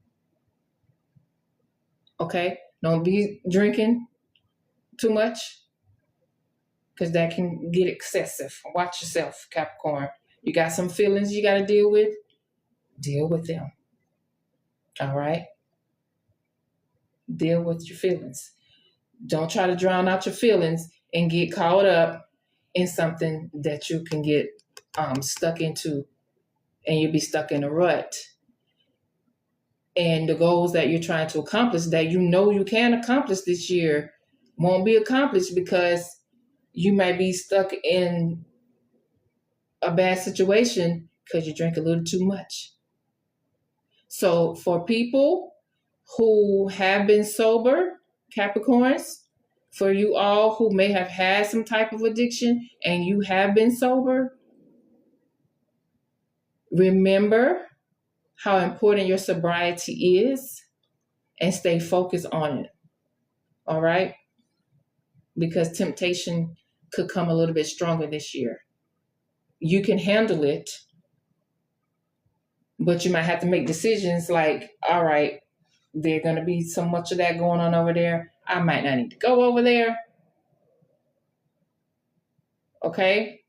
Okay? Don't be drinking too much, because that can get excessive. Watch yourself, Capricorn. You got some feelings you got to deal with. Deal with them. All right? Deal with your feelings. Don't try to drown out your feelings and get caught up in something that you can get stuck into, and you'll be stuck in a rut. And the goals that you're trying to accomplish, that you can accomplish this year, won't be accomplished because you might be stuck in a bad situation because you drink a little too much. So for people who have been sober, Capricorns, for you all who may have had some type of addiction and you have been sober, remember how important your sobriety is and stay focused on it. All right? Because temptation could come a little bit stronger this year. You can handle it, but you might have to make decisions like, all right, there's going to be so much of that going on over there. I might not need to go over there. Okay?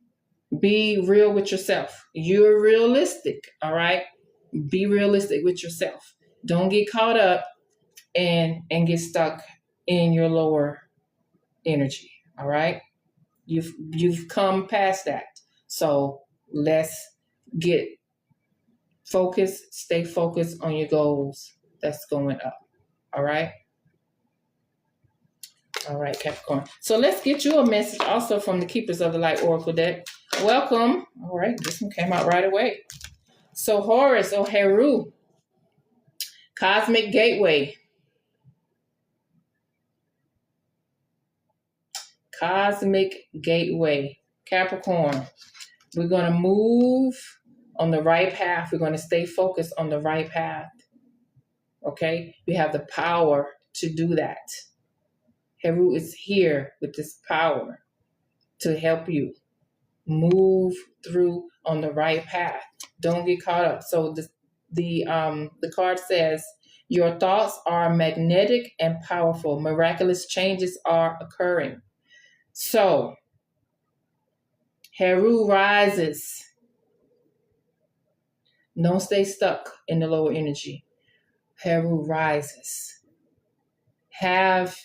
Be real with yourself. You're realistic, all right? Be realistic with yourself. Don't get caught up and get stuck in your lower energy, all right? You've come past that. So let's get focused, stay focused on your goals that's going up, all right? All right, Capricorn. So let's get you a message also from the Keepers of the Light Oracle deck. Welcome. All right, this one came out right away. So Horus, or Heru, Cosmic Gateway. Cosmic Gateway. Capricorn, we're going to move on the right path. We're going to stay focused on the right path. Okay? You have the power to do that. Heru is here with this power to help you move through on the right path. Don't get caught up. So the card says, your thoughts are magnetic and powerful. Miraculous changes are occurring. So Heru rises. Don't stay stuck in the lower energy. Heru rises. Have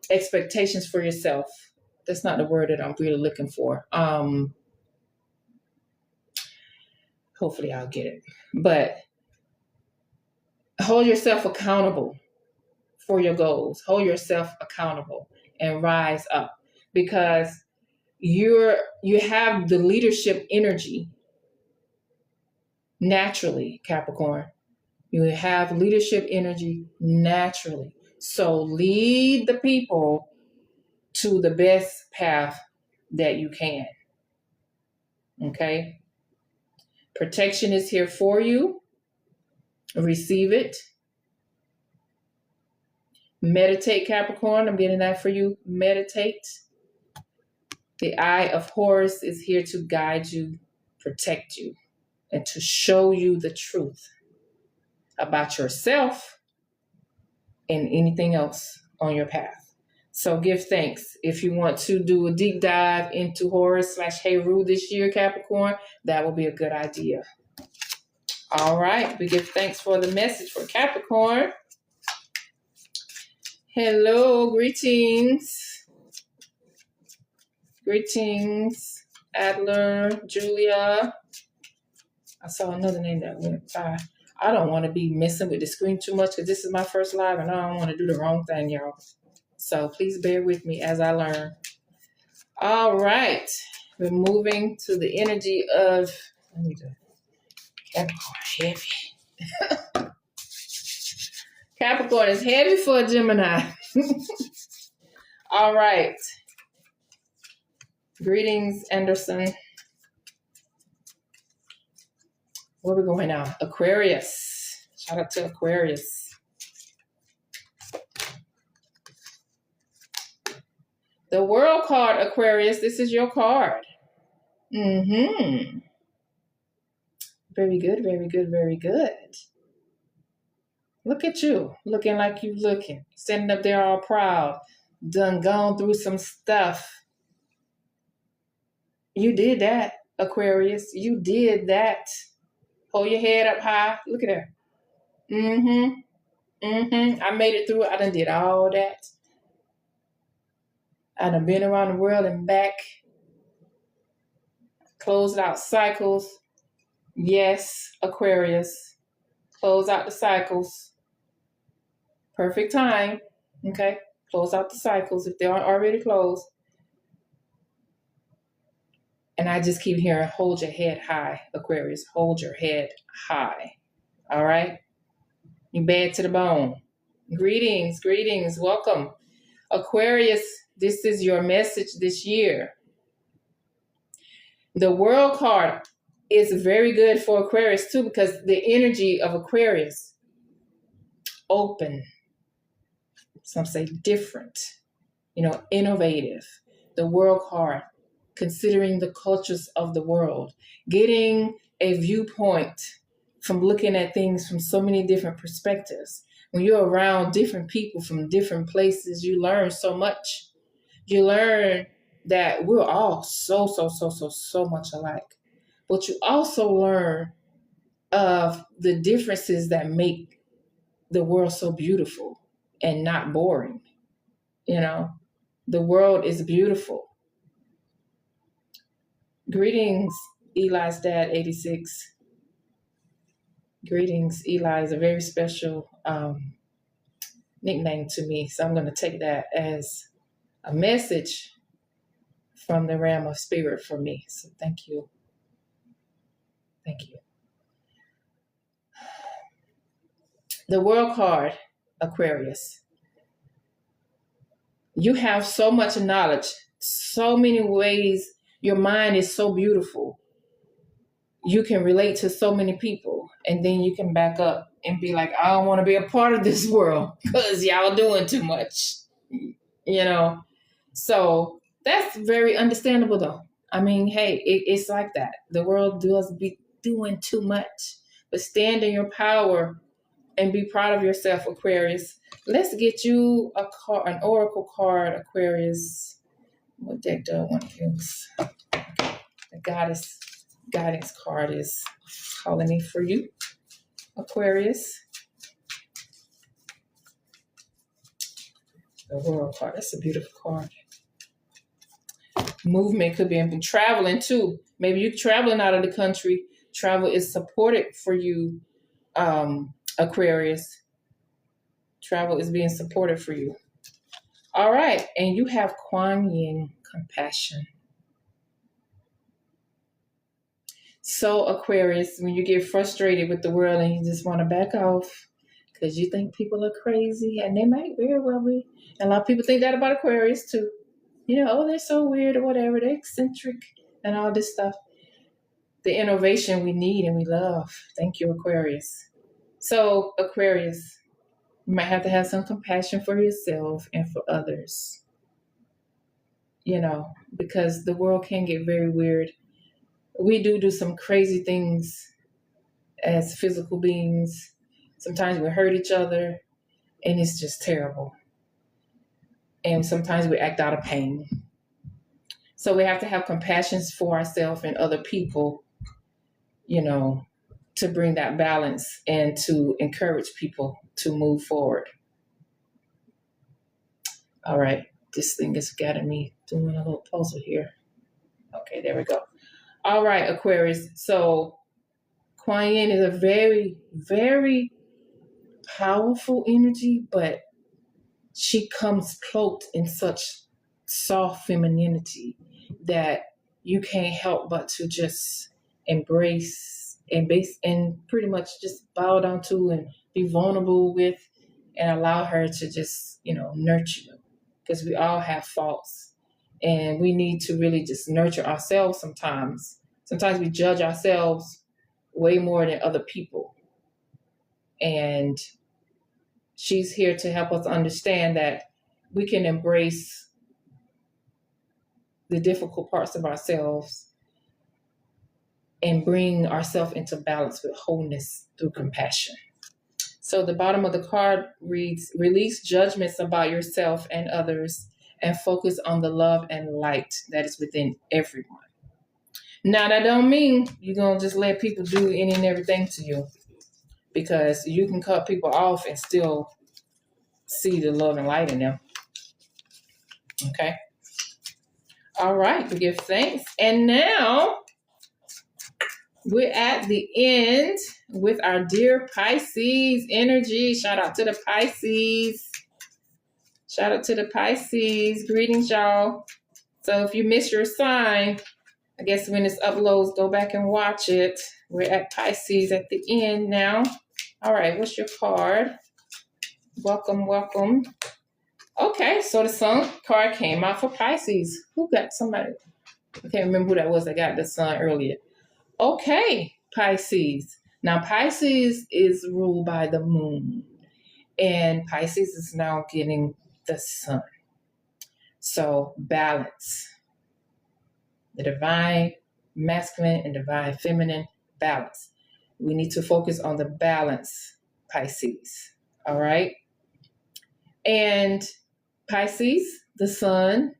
expectations for yourself. That's not the word that I'm really looking for. Hopefully I'll get it. But hold yourself accountable for your goals. Hold yourself accountable and rise up, because you have the leadership energy naturally, Capricorn. You have leadership energy naturally. So lead the people to the best path that you can. Okay? Protection is here for you. Receive it. Meditate, Capricorn. I'm getting that for you. Meditate. The Eye of Horus is here to guide you, protect you, and to show you the truth about yourself and anything else on your path. So give thanks. If you want to do a deep dive into Horus/Heru this year, Capricorn, that will be a good idea. All right. We give thanks for the message for Capricorn. Hello, greetings. Greetings, Adler, Julia. I saw another name that went by. I don't want to be messing with the screen too much because this is my first live and I don't want to do the wrong thing, y'all. So please bear with me as I learn. All right. We're moving to the energy of, I need to, Capricorn heavy. Capricorn is heavy for a Gemini. All right. Greetings, Anderson. Where are we going now? Aquarius. Shout out to Aquarius. The World card, Aquarius. This is your card. Mm-hmm. Very good, very good, very good. Look at you, looking like you looking. Sitting up there all proud. Done gone through some stuff. You did that, Aquarius. You did that. Hold your head up high. Look at her. Mm-hmm. Mm-hmm. I made it through. I done did all that. I done been around the world and back. Closed out cycles. Yes, Aquarius. Close out the cycles. Perfect time. Okay. Close out the cycles if they aren't already closed. And I just keep hearing, hold your head high, Aquarius. Hold your head high. All right? You bad to the bone. Greetings, greetings. Welcome. Aquarius, this is your message this year. The World card is very good for Aquarius too because the energy of Aquarius, open. Some say different, innovative. The World card, considering the cultures of the world, getting a viewpoint from looking at things from so many different perspectives. When you're around different people from different places, you learn so much. You learn that we're all so much alike. But you also learn of the differences that make the world so beautiful and not boring. The world is beautiful. Greetings, Eli's dad, 86. Greetings, Eli is a very special nickname to me. So I'm going to take that as a message from the realm of spirit for me. So thank you. Thank you. The World card, Aquarius. You have so much knowledge, so many ways. Your mind is so beautiful. You can relate to so many people, and then you can back up and be like, I don't want to be a part of this world because y'all doing too much, So that's very understandable though. I mean, hey, it's like that. The world does be doing too much, but stand in your power and be proud of yourself, Aquarius. Let's get you an oracle card, Aquarius. What deck do I want to use? The goddess guidance card is calling me for you, Aquarius. The World card. That's a beautiful card. Movement could be traveling too. Maybe you're traveling out of the country. Travel is supported for you, Aquarius. Travel is being supported for you. All right. And you have Kuan Yin, compassion. So Aquarius, when you get frustrated with the world and you just want to back off because you think people are crazy, and they might very well be. And a lot of people think that about Aquarius too. They're so weird or whatever. They're eccentric and all this stuff. The innovation we need and we love. Thank you, Aquarius. So Aquarius, you might have to have some compassion for yourself and for others. Because the world can get very weird. We do some crazy things as physical beings. Sometimes we hurt each other and it's just terrible. And sometimes we act out of pain. So we have to have compassion for ourselves and other people, to bring that balance and to encourage people to move forward. All right. This thing has got me doing a little puzzle here. Okay, there we go. All right, Aquarius. So Kuan Yin is a very, very powerful energy, but she comes cloaked in such soft femininity that you can't help but to just embrace and base and pretty much just bow down to and be vulnerable with and allow her to just, nurture you. Because we all have faults and we need to really just nurture ourselves sometimes. Sometimes we judge ourselves way more than other people. And she's here to help us understand that we can embrace the difficult parts of ourselves and bring ourselves into balance with wholeness through compassion. So the bottom of the card reads, release judgments about yourself and others and focus on the love and light that is within everyone. Now, that don't mean you're going to just let people do any and everything to you, because you can cut people off and still see the love and light in them. Okay? All right, we give thanks. And now we're at the end with our dear Pisces energy. Shout out to the Pisces. Shout out to the Pisces. Greetings, y'all. So if you miss your sign, I guess when this uploads, go back and watch it. We're at Pisces at the end now. All right, what's your card? Welcome, welcome. Okay, so the Sun card came out for Pisces. Who got somebody? I can't remember who that was that got the Sun earlier. Okay, Pisces. Now, Pisces is ruled by the moon, and Pisces is now getting the Sun. So, balance. The divine masculine and divine feminine balance. We need to focus on the balance, Pisces. All right? And Pisces, the Sun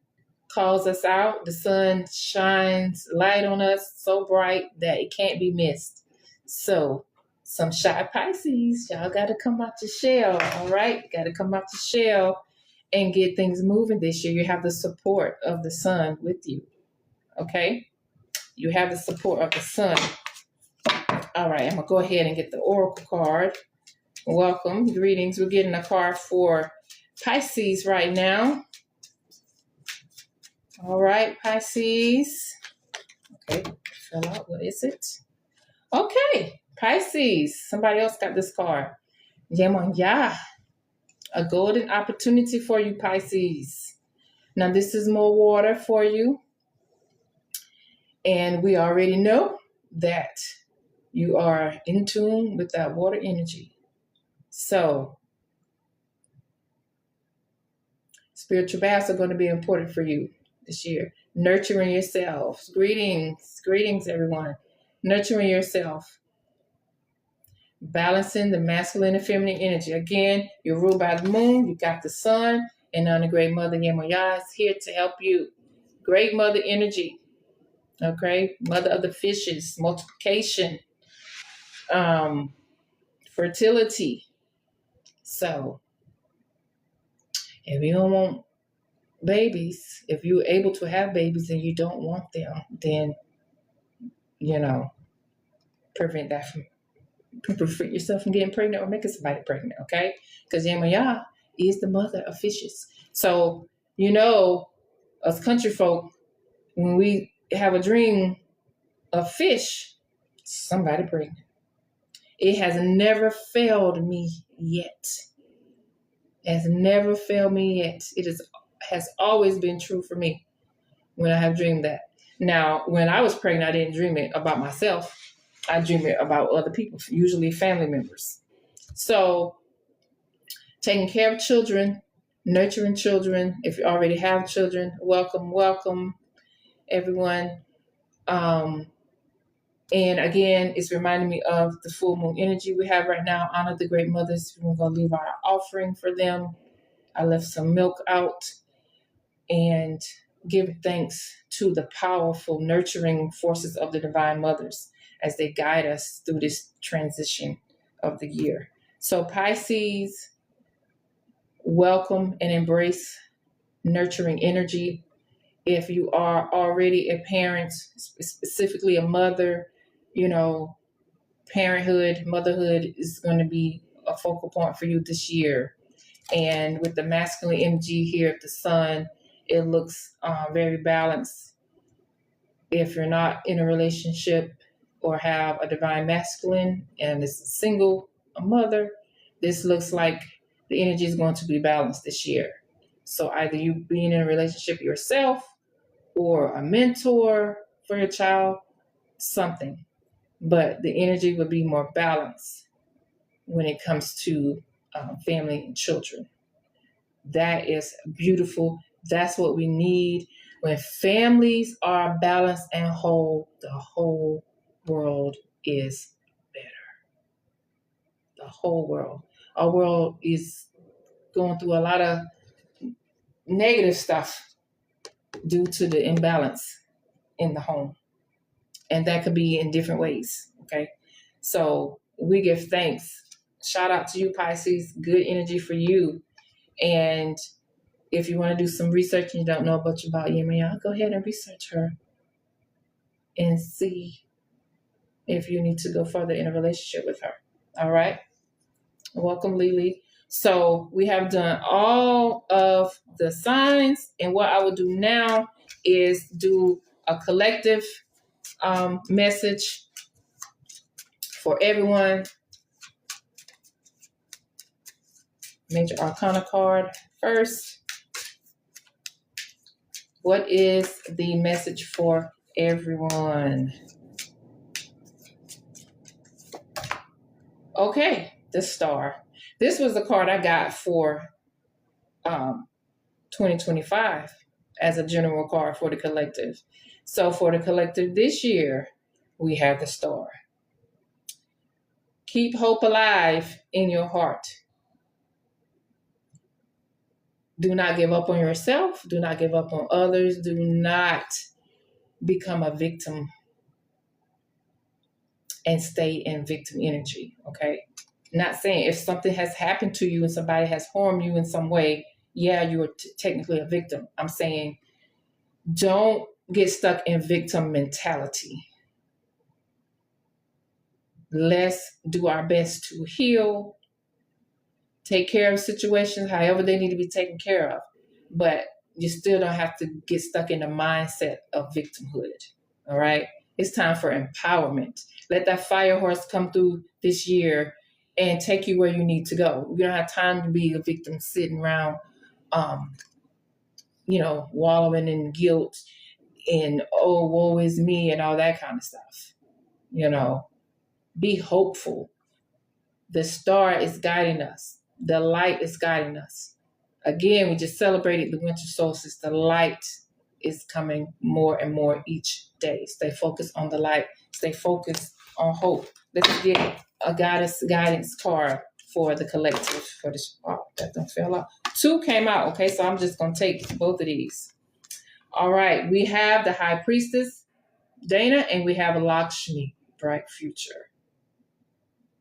calls us out. The sun shines light on us so bright that it can't be missed. So some shy Pisces, y'all got to come out your shell, all right? Got to come out your shell and get things moving this year. You have the support of the sun with you, okay? You have the support of the sun. All right, I'm going to go ahead and get the Oracle card. Welcome, greetings. We're getting a card for Pisces right now. All right, Pisces. Okay, fill out. What is it? Okay, Pisces. Somebody else got this card. Yemanya. A golden opportunity for you, Pisces. Now, this is more water for you. And we already know that you are in tune with that water energy. So, spiritual baths are going to be important for you this year. Nurturing yourselves. Greetings, everyone. Nurturing yourself. Balancing the masculine and feminine energy. Again, you're ruled by the moon. You got the sun. And on the Great Mother Yemaya is here to help you. Great Mother energy. Okay? Mother of the fishes. Multiplication. Fertility. So, if you don't want babies, if you're able to have babies and you don't want them, then, prevent yourself from getting pregnant or making somebody pregnant, okay? Because Yemaya is the mother of fishes. So, us country folk, when we have a dream of fish, somebody pregnant. It has never failed me yet. Has never failed me yet. It has always been true for me when I have dreamed that. Now, when I was pregnant, I didn't dream it about myself. I dream it about other people, usually family members. So, taking care of children, nurturing children. If you already have children, welcome, everyone. And again, it's reminding me of the full moon energy we have right now. Honor the great mothers. We're going to leave our offering for them. I left some milk out, and give thanks to the powerful nurturing forces of the divine mothers as they guide us through this transition of the year. So Pisces, welcome and embrace nurturing energy. If you are already a parent, specifically a mother, you know, parenthood, motherhood is going to be a focal point for you this year. And with the masculine energy here at the sun, it looks very balanced. If you're not in a relationship or have a divine masculine and it's a single mother, this looks like the energy is going to be balanced this year. So either you being in a relationship yourself or a mentor for your child, something. But the energy would be more balanced when it comes to family and children. That is beautiful. That's what we need. When families are balanced and whole, the whole world is better. The whole world. Our world is going through a lot of negative stuff due to the imbalance in the home. And that could be in different ways. Okay. So we give thanks. Shout out to you, Pisces. Good energy for you. And if you want to do some research and you don't know much about Yemiya, go ahead and research her and see if you need to go further in a relationship with her. All right. Welcome, Lily. So we have done all of the signs. And what I will do now is do a collective message for everyone. Major Arcana card first. What is the message for everyone? Okay, the Star. This was the card I got for 2025 as a general card for the collective. So for the collective this year, we have the Star. Keep hope alive in your heart. Do not give up on yourself. Do not give up on others. Do not become a victim and stay in victim energy, okay? Not saying if something has happened to you and somebody has harmed you in some way, yeah, you are technically a victim. I'm saying don't get stuck in victim mentality. Let's do our best to heal, take care of situations however they need to be taken care of. But you still don't have to get stuck in the mindset of victimhood, all right? It's time for empowerment. Let that fire horse come through this year and take you where you need to go. You don't have time to be a victim sitting around, wallowing in guilt and, oh, woe is me and all that kind of stuff. Be hopeful. The star is guiding us. The light is guiding us. Again, we just celebrated the winter solstice. The light is coming more and more each day. Stay focused on the light. Stay focused on hope. Let's get a guidance card for the collective. For this, that don't fell out. 2 came out. Okay, so I'm just gonna take both of these. All right, we have the High Priestess, Dana, and we have Lakshmi, bright future.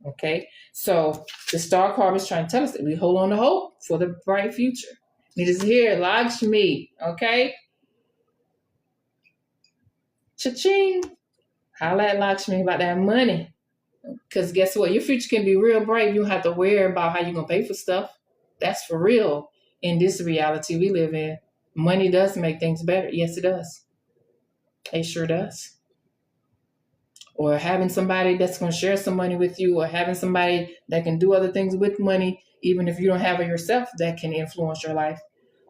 Okay, so the star card is trying to tell us that we hold on to hope for the bright future. It is here, Lakshmi. Okay, cha-ching. Holla at Lakshmi about that money. Because guess what? Your future can be real bright. You don't have to worry about how you're going to pay for stuff. That's for real in this reality we live in. Money does make things better. Yes, it does. It sure does. Or having somebody that's going to share some money with you, or having somebody that can do other things with money, even if you don't have it yourself, that can influence your life.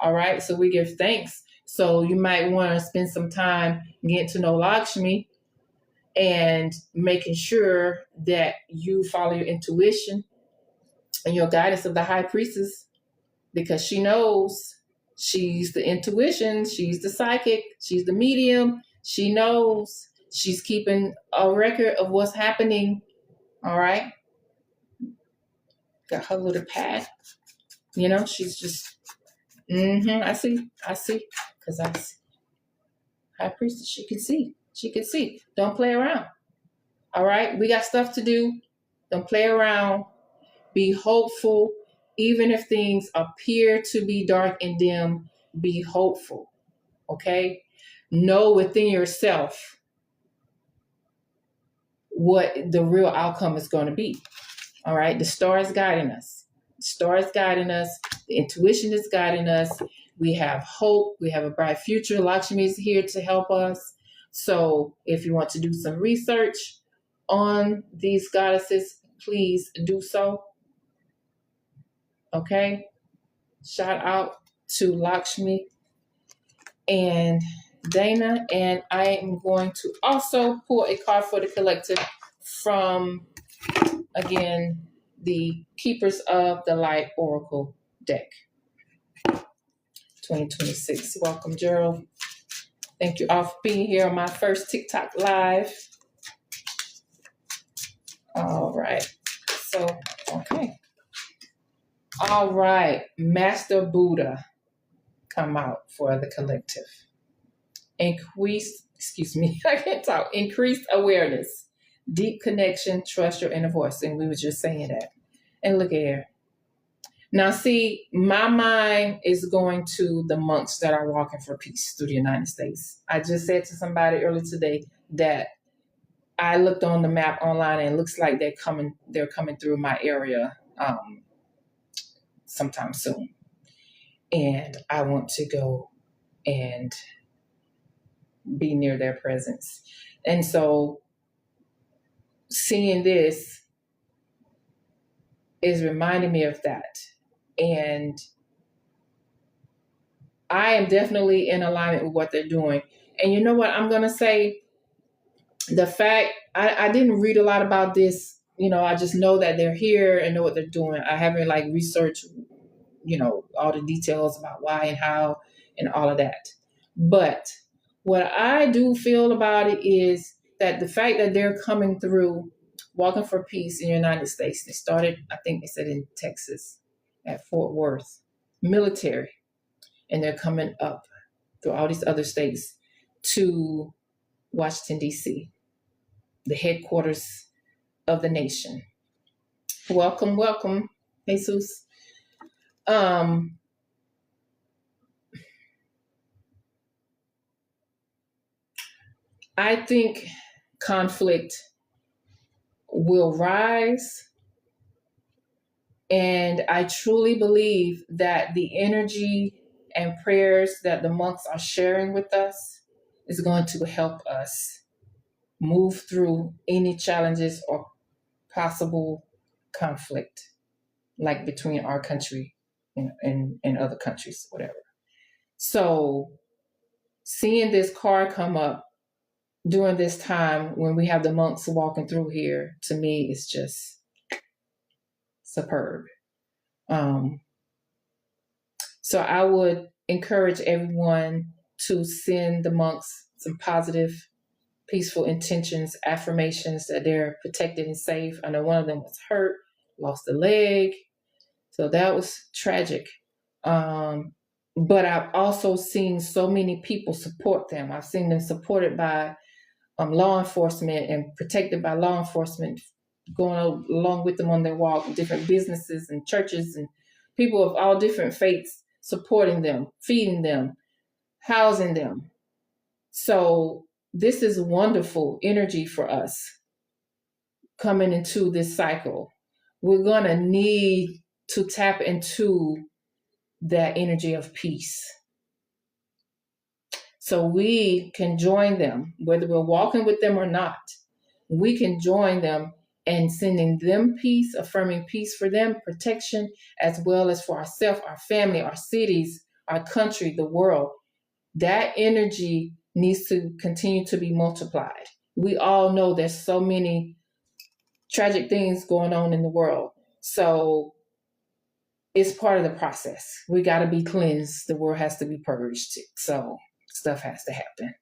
All right, so we give thanks. So you might want to spend some time getting to know Lakshmi and making sure that you follow your intuition and your guidance of the High Priestess, because she knows. She's the intuition, she's the psychic, she's the medium, she knows. She's keeping a record of what's happening. All right. Got her little pad. She's just, I see. Because I see. High Priestess, she can see. Don't play around. All right. We got stuff to do. Don't play around. Be hopeful. Even if things appear to be dark and dim, be hopeful, okay? Know within yourself what the real outcome is going to be. All right, the star is guiding us. The star is guiding us. The intuition is guiding us. We have hope. We have a bright future. Lakshmi is here to help us. So if you want to do some research on these goddesses, please do so. Okay. Shout out to Lakshmi and Dana. And I am going to also pull a card for the collective from, again, the Keepers of the Light Oracle deck. 2026. Welcome, Gerald. Thank you all for being here on my first TikTok live. All right. So, okay. All right. Master Buddha come out for the collective. Increased awareness, deep connection, trust your inner voice. And we were just saying that. And look at here. Now, see, my mind is going to the monks that are walking for peace through the United States. I just said to somebody earlier today that I looked on the map online and it looks like they're coming through my area sometime soon. And I want to go and be near their presence. And so seeing this is reminding me of that. And I am definitely in alignment with what they're doing. And you know what I'm going to say? The fact, I didn't read a lot about this. You know, I just know that they're here and know what they're doing. I haven't researched, all the details about why and how and all of that. But what I do feel about it is that the fact that they're coming through, walking for peace in the United States, they started, I think they said in Texas, at Fort Worth, military, and they're coming up through all these other states to Washington, D.C., the headquarters of the nation. Welcome, welcome, Jesus. I think conflict will rise. And I truly believe that the energy and prayers that the monks are sharing with us is going to help us move through any challenges or possible conflict, like between our country and other countries, whatever. So seeing this card come up during this time when we have the monks walking through here, to me, is just superb. So I would encourage everyone to send the monks some positive, peaceful intentions, affirmations that they're protected and safe. I know one of them was hurt, lost a leg. So that was tragic. But I've also seen so many people support them. I've seen them supported by law enforcement and protected by law enforcement, going along with them on their walk, different businesses and churches and people of all different faiths supporting them, feeding them, housing them. So this is wonderful energy for us coming into this cycle. We're going to need to tap into that energy of peace. So we can join them, whether we're walking with them or not. We can join them and sending them peace, affirming peace for them, protection, as well as for ourselves, our family, our cities, our country, the world. That energy needs to continue to be multiplied. We all know there's so many tragic things going on in the world. So it's part of the process. We got to be cleansed. The world has to be purged. So stuff has to happen.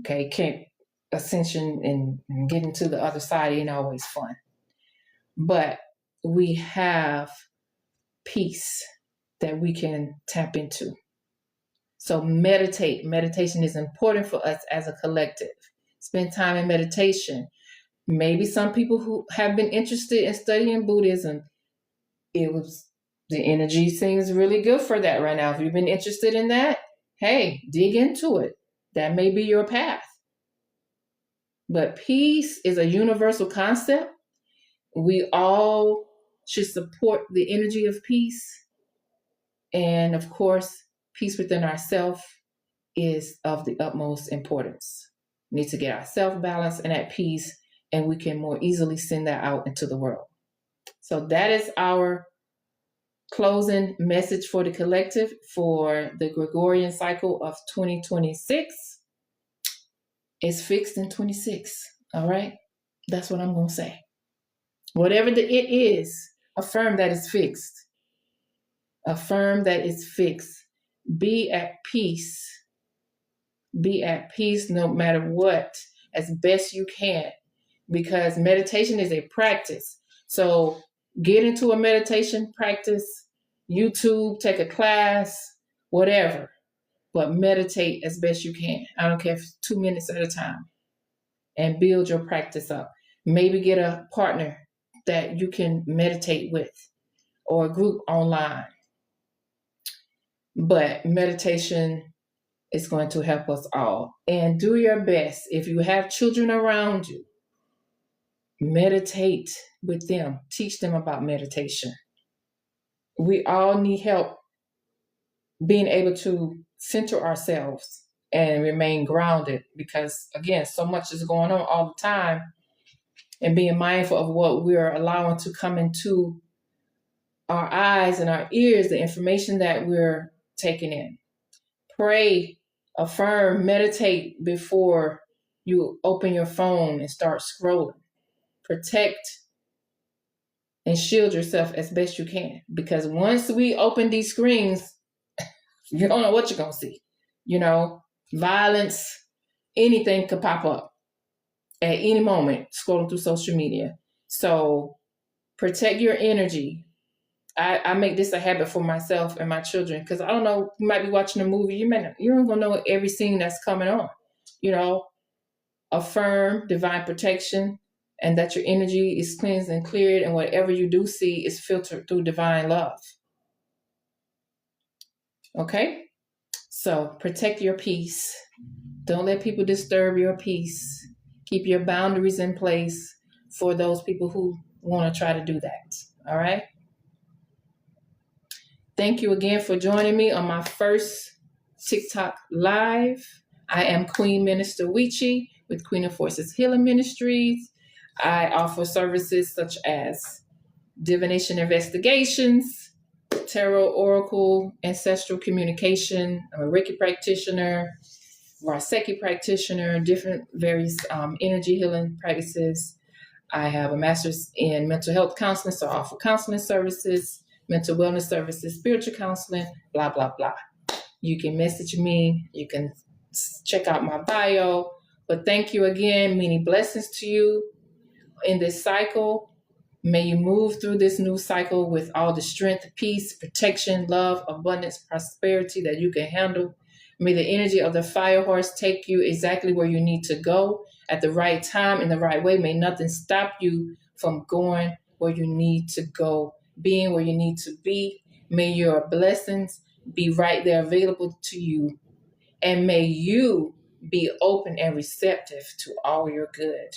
Okay, can't ascension and getting to the other side ain't always fun. But we have peace that we can tap into. So meditate. Meditation is important for us as a collective. Spend time in meditation. Maybe some people who have been interested in studying Buddhism, it was The energy seems really good for that right now. If you've been interested in that, hey, dig into it. That may be your path. But peace is a universal concept. We all should support the energy of peace. And of course, peace within ourselves is of the utmost importance. We need to get ourselves balanced and at peace, and we can more easily send that out into the world. So that is our closing message for the collective for the Gregorian cycle of 2026. It's fixed in 26. All right? That's what I'm going to say. Whatever the it is, affirm that it's fixed. Affirm that it's fixed. Be at peace. Be at peace no matter what, as best you can, because meditation is a practice. So get into a meditation practice, YouTube, take a class, whatever, but meditate as best you can. I don't care if it's 2 minutes at a time, and build your practice up. Maybe get a partner that you can meditate with or a group online. But meditation is going to help us all. And do your best. If you have children around you, meditate with them. Teach them about meditation. We all need help being able to center ourselves and remain grounded because, again, so much is going on all the time, and being mindful of what we're allowing to come into our eyes and our ears, the information that we're taking in. Pray, affirm, meditate before you open your phone and start scrolling. Protect and shield yourself as best you can, because once we open these screens, you don't know what you're going to see. You know, violence, anything could pop up at any moment scrolling through social media. So protect your energy. I make this a habit for myself and my children, because I don't know, you might be watching a movie, you don't gonna know every scene that's coming on. You know, affirm divine protection and that your energy is cleansed and cleared, and whatever you do see is filtered through divine love. Okay? So protect your peace. Don't let people disturb your peace. Keep your boundaries in place for those people who want to try to do that. All right? Thank you again for joining me on my first TikTok live. I am Queen Minister Weechie with Queen of Forces Healing Ministries. I offer services such as divination investigations, tarot, oracle, ancestral communication. I'm a Reiki practitioner, Varseki practitioner, different various energy healing practices. I have a master's in mental health counseling, so I offer counseling services, mental wellness services, spiritual counseling, blah, blah, blah. You can message me. You can check out my bio. But thank you again. Many blessings to you in this cycle. May you move through this new cycle with all the strength, peace, protection, love, abundance, prosperity that you can handle. May the energy of the fire horse take you exactly where you need to go at the right time, in the right way. May nothing stop you from going where you need to go, being where you need to be. May your blessings be right there available to you. And may you be open and receptive to all your good.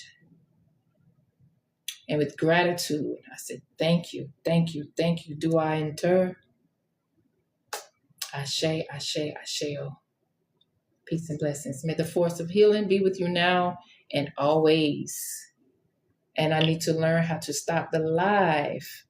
And with gratitude, I said, thank you, thank you, thank you. Do I enter? Ashe, ashe, asheo. Peace and blessings. May the force of healing be with you now and always. And I need to learn how to stop the live